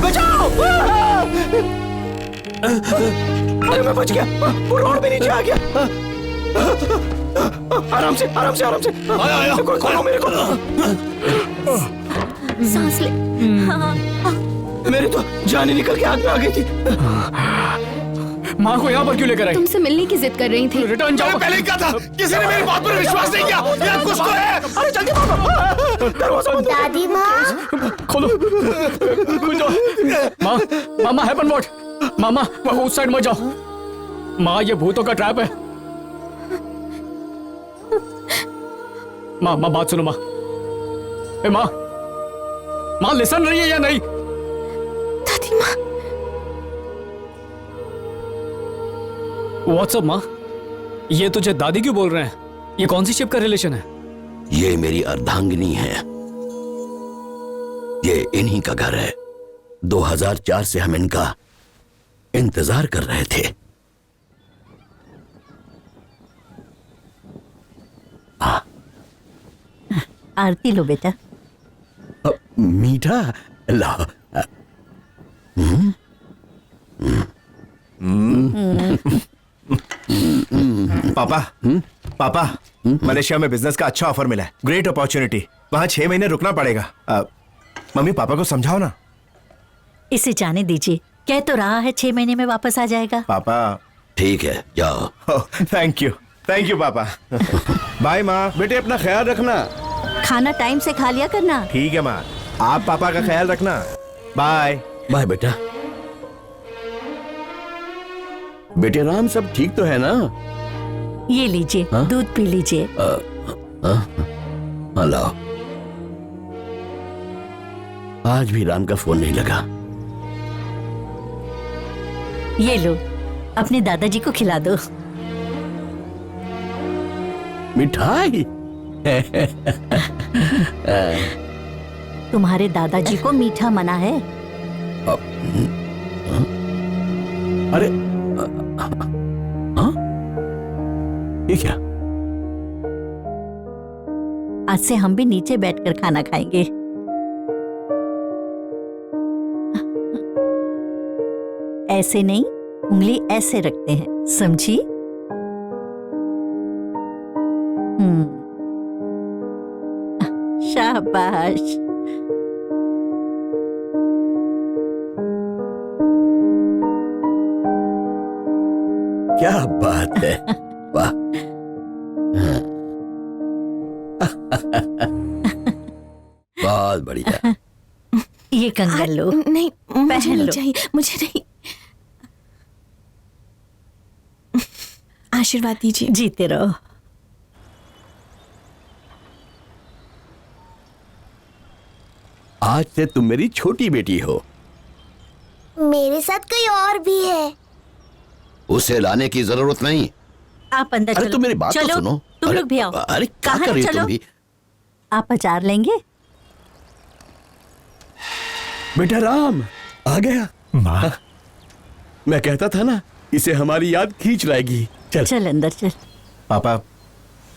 बचाओ। अरे मैं बच गया, वो रोड पे नीचे आ गया। आराम से आराम से आराम से। आया कोई खोलो मेरे को। सांस ले। मेरी तो जान ही निकल के हाथ में आ गई थी। माँ को यहाँ पर क्यों लेकर आई? तुमसे मिलने की जिद कर रही थी। रिटर्न जाओ। पहले ही कहा था, किसी ने मेरी बात पर विश्वास नहीं किया। यार कुछ तो है। अरे जल्दी दरवाजा बंद। दादी माँ खोलो। खुल जाओ। माँ, मामा हैपन व्हाट? मामा, वो उस साइड मत जाओ। माँ, ये भूतों का ट्रैप है। माँ, बात सुनो माँ। ए माँ, माँ लिसन रही है या नहीं? दादी माँ। व्हाट्सअप माँ, ये तुझे दादी क्यों बोल रहे हैं? ये कौन सी शिप का रिलेशन है? ये मेरी अर्धांगिनी है। ये इन्हीं का घर है। 2004 से हम इनका इंतजार कर रहे थे। आरती लो बेटा। मीठा लाओ। पापा, पापा, मलेशिया में बिजनेस का अच्छा ऑफर मिला है। Great opportunity. वहाँ 6 महीने रुकना पड़ेगा। मम्मी पापा को समझाओ ना। इसे जाने दीजिए, कह तो रहा है 6 महीने में वापस आ जाएगा। पापा ठीक है, जाओ। थैंक यू पापा। बाय माँ। बेटे अपना ख्याल रखना। खाना टाइम से खा लिया करना। ठीक है माँ, आप पापा का ख्याल रखना। बाय बाय बेटा। बेटे राम, सब ठीक तो है ना? ये लीजिए, दूध पी लीजिए। लाओ। आज भी राम का फोन नहीं लगा। ये लो, अपने दादाजी को खिला दो। मिठाई। तुम्हारे दादाजी को मीठा मना है। अरे ये क्या? आज से हम भी नीचे बैठकर खाना खाएंगे। ऐसे नहीं, उंगली ऐसे रखते हैं, समझी? शाबाश। क्या बात है, वाह। बहुत बढ़िया। ये कंगन लो। नहीं, मुझे पहन नहीं लो। चाहिए, मुझे नहीं। आशीर्वाद दीजिए। जीते रहो। आज से तुम मेरी छोटी बेटी हो। मेरे साथ कोई और भी है। उसे लाने की जरूरत नहीं। आप अंदर अरे चलो। तुम मेरी बात तो चलो, सुनो। तुम अरे, लोग भी आओ। अरे क्या कहाँ कर रही हो चलो? तुम भी? आप अचार लेंगे? बेटा राम आ गया। माँ, मैं कहता था ना, इसे हमारी याद खींच लाएगी। चल चल अंदर चल। पापा,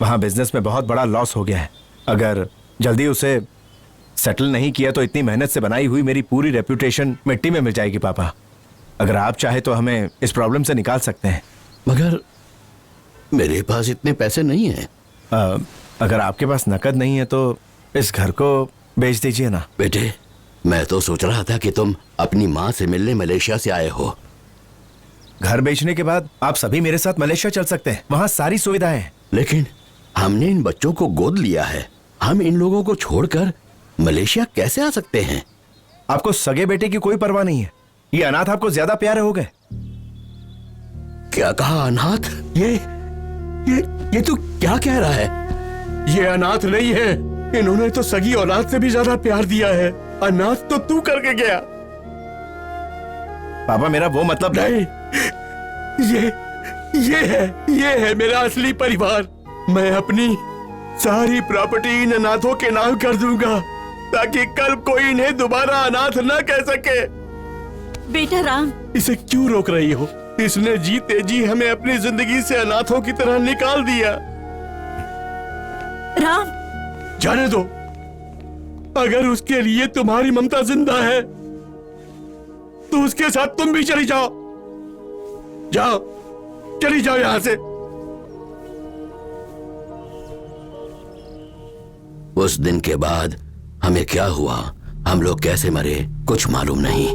वहाँ बिजनेस में बहुत बड़ा लॉस हो गया है। अगर जल्दी उसे सेटल नहीं किया तो इतनी मेहनत से बनाई हुई मेरी पूरी रेपुटेशन मिट्टी में मिल जाएगी। पापा, अगर आप चाहे तो हमें इस प्रॉब्लम से निकाल सकते हैं। मगर मेरे पास इतने पैसे नहीं हैं। अगर आपके पास नकद नहीं है तो इस घर को बेच दीजिए ना। बेटे, मैं तो सोच रहा था कि तुम अपनी माँ से मिलने मलेशिया से आए हो। घर बेचने के बाद आप सभी मेरे साथ मलेशिया चल सकते हैं, वहाँ सारी सुविधाएं हैं। लेकिन हमने इन बच्चों को गोद लिया है, हम इन लोगों को छोड़कर मलेशिया कैसे आ सकते हैं? आपको सगे बेटे की कोई परवाह नहीं है। ये अनाथ आपको ज्यादा प्यारे हो गए। क्या कहा अनाथ? ये तू क्या कह रहा है? ये अनाथ नहीं है, इन्होंने तो सगी औलाद से भी ज्यादा प्यार दिया है। अनाथ तो तू करके गया। पापा, मेरा वो मतलब नहीं। ये है मेरा असली परिवार। मैं अपनी सारी प्रॉपर्टी इन अनाथों के नाम कर दूंगा ताकि कल कोई इन्हें दोबारा अनाथ न कह सके। बेटा राम, इसे क्यों रोक रही हो? इसने जीते जी हमें अपनी जिंदगी से अनाथों की तरह निकाल दिया। राम, जाने दो। अगर उसके लिए तुम्हारी ममता जिंदा है तो उसके साथ तुम भी चली जाओ। जाओ, चली जाओ यहां से। उस दिन के बाद हमें क्या हुआ, हम लोग कैसे मरे, कुछ मालूम नहीं।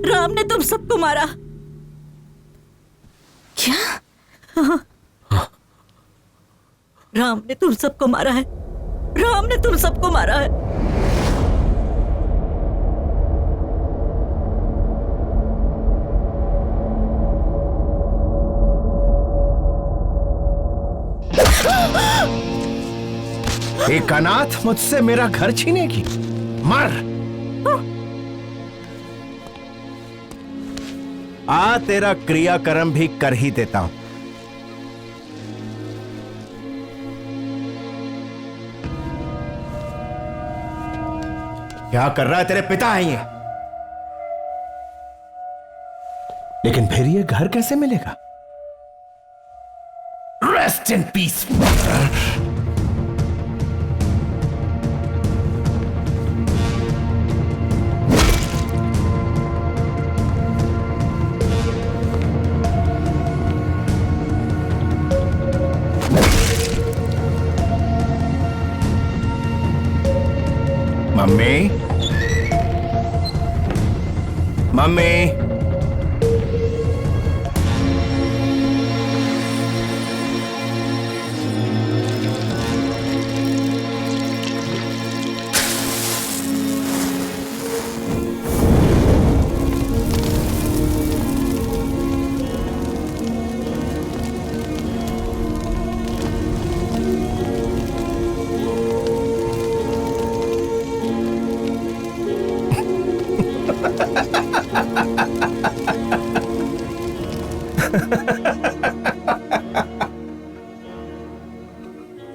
राम ने तुम सबको मारा क्या? राम ने तुम सबको मारा है। राम ने तुम सबको मारा है। एक अनाथ मुझसे मेरा घर छीनेगी? मर! आ तेरा क्रियाकर्म भी कर ही देता हूं। क्या कर रहा है? तेरे पिता है ये। लेकिन फिर ये घर कैसे मिलेगा? Rest in peace. Mummy, mummy,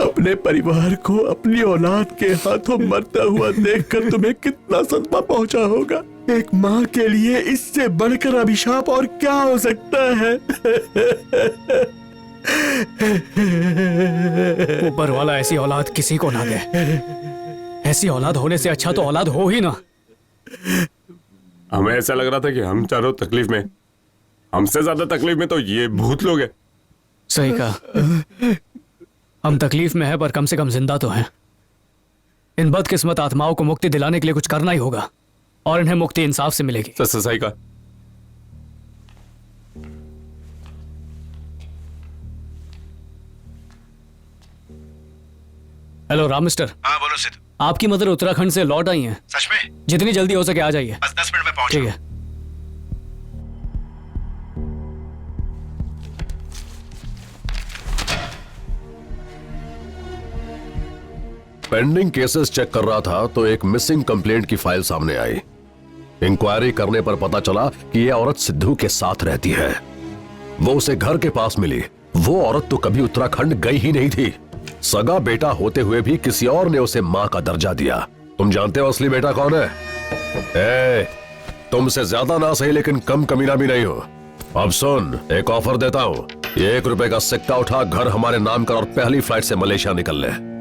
अपने परिवार को अपनी औलाद के हाथों मरता हुआ देखकर तुम्हें कितना सदमा पहुंचा होगा। एक माँ के लिए इससे बढ़कर अभिशाप और क्या हो सकता है? ऊपर वाला ऐसी औलाद किसी को ना दे। ऐसी औलाद होने से अच्छा तो औलाद हो ही ना। हमें ऐसा लग रहा था कि हम चारों तकलीफ में, हमसे ज्यादा तकलीफ में तो ये भूत लोग हैं। सही कहा। हम तकलीफ में है पर कम से कम जिंदा तो हैं। इन बदकिस्मत आत्माओं को मुक्ति दिलाने के लिए कुछ करना ही होगा और इन्हें मुक्ति इंसाफ से मिलेगी। सही कहा। Hello Ram mister. हाँ बोलो सिद्धू। आपकी मदर उत्तराखंड से लौट आई हैं। सच में? जितनी जल्दी हो सके आ जाइए। बस 10 मिनट में पहुंच। ठीक है। पेंडिंग केसेस चेक कर रहा था तो एक मिसिंग कंप्लेंट की फाइल सामने आई। इंक्वायरी करने पर पता चला कि यह औरत सिद्धू के साथ रहती है। वो उसे घर के पास मिली। वो औरत तो कभी उत्तराखंड गई ही नहीं थी। सगा बेटा होते हुए भी किसी और ने उसे मां का दर्जा दिया। तुम जानते हो असली बेटा कौन है? तुमसे ज्यादा ना सही लेकिन कम कमीना भी नहीं हो। अब सुन, एक ऑफर देता हूँ। ये 1 रुपए का सिक्का उठा, घर हमारे नाम कर और पहली फ्लाइट से मलेशिया निकल ले।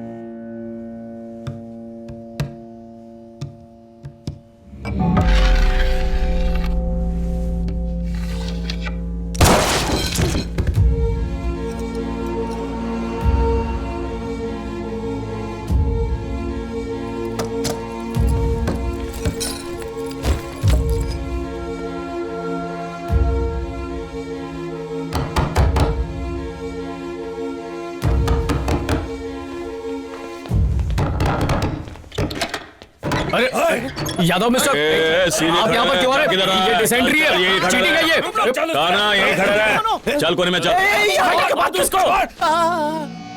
यादव मिस्टर, आप यहाँ पर क्यों आ रहे हैं? ये डिसेंट्री है, चीटिंग है ये। काना यहीं खड़े रहे। चल कोने में चल।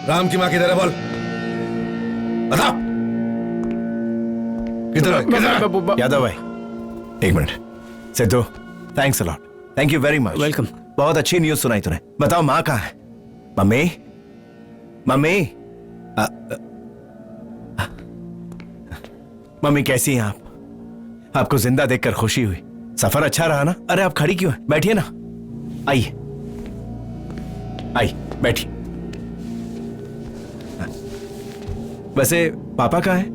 राम की माँ किधर है बोल? बता। किधर? यादव भाई, 1 minute. Sidhu, thanks a lot. Thank you very much. Welcome. बहुत अच्छी न्यूज सुनाई तूने। बताओ माँ कहाँ है? मम्मी, मम्मी, मम्मी कैसी हैं आप? आपको जिंदा देखकर खुशी हुई। सफर अच्छा रहा ना? अरे आप खड़ी क्यों हैं? बैठिए ना। आइए, आइए, बैठिए। वैसे पापा कहाँ है?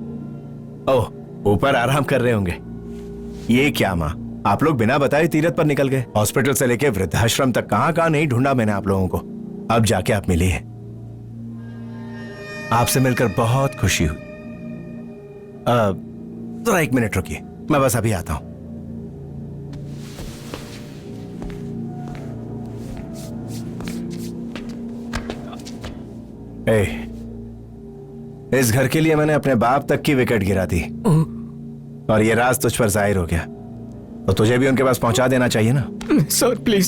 ओह, ऊपर आराम कर रहे होंगे। ये क्या माँ, आप लोग बिना बताए तीरथ पर निकल गए। हॉस्पिटल से लेके वृद्धाश्रम तक कहाँ कहाँ नहीं ढूंढा मैंने आप लोगों को। अब जाके आप मिली है। आपसे मिलकर बहुत खुशी हुई। जरा 1 मिनट रुकिए, मैं बस अभी आता हूं। इस घर के लिए मैंने अपने बाप तक की विकेट गिरा दी और ये राज तुझ पर जाहिर हो गया, तो तुझे भी उनके पास पहुंचा देना चाहिए ना। Sir please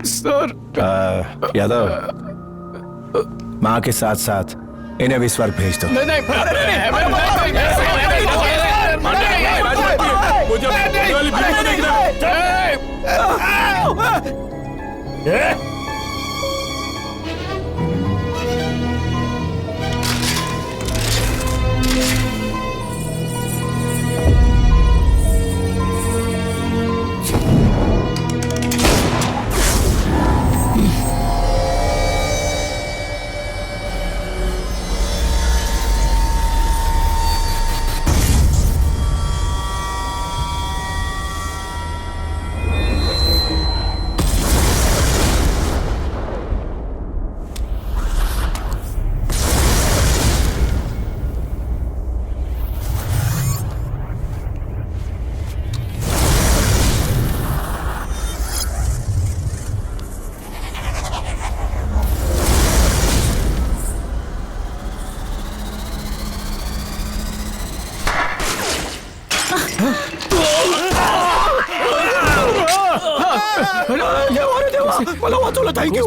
sir. यादव, माँ के साथ साथ इन्हें भी स्वर्ग भेज दो। मला वाचवलं, थँक्यू।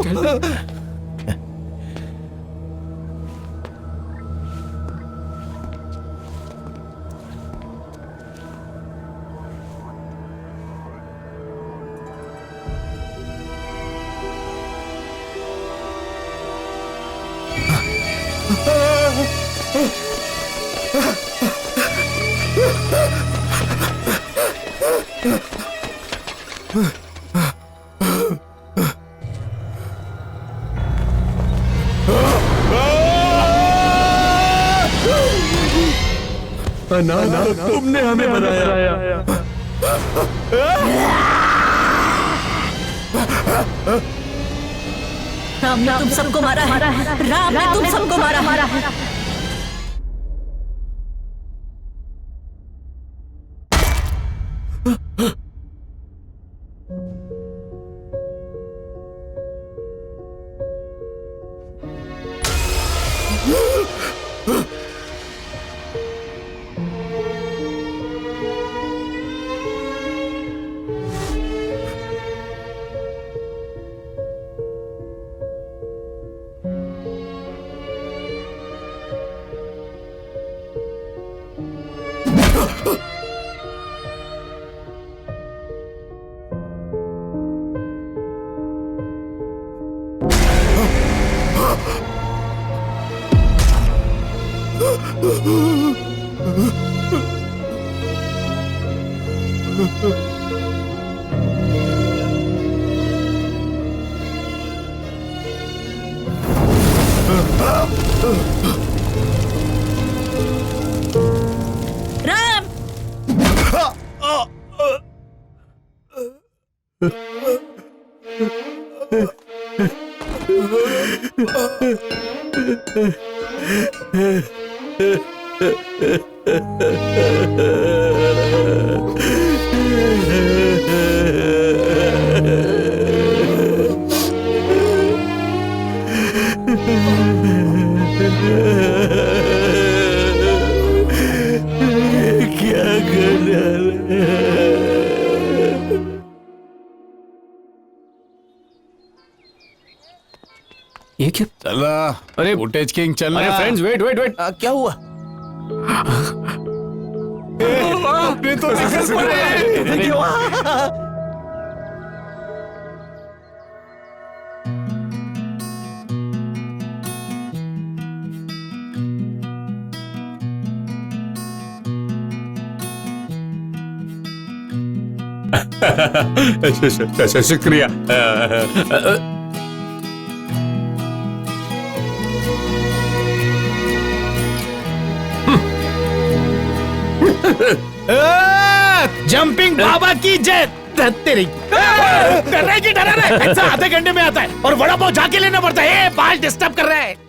ना ना, तुमने हमें बनाया। राम ने तुम सबको मारा है, राम ने तुम सबको मारा है। ये क्या? चला, अरे फुटेज किंग चलना। अरे फ्रेंड्स, वेट वेट वेट, क्या हुआ? आपने तो निकल पड़े। शुक्रिया। जंपिंग बाबा की जय। तेरी डर रहा है कि डरा रहा है? ऐसा आधे घंटे में आता है और वड़ा पाव जाके लेना पड़ता है। बाल डिस्टर्ब कर रहा है।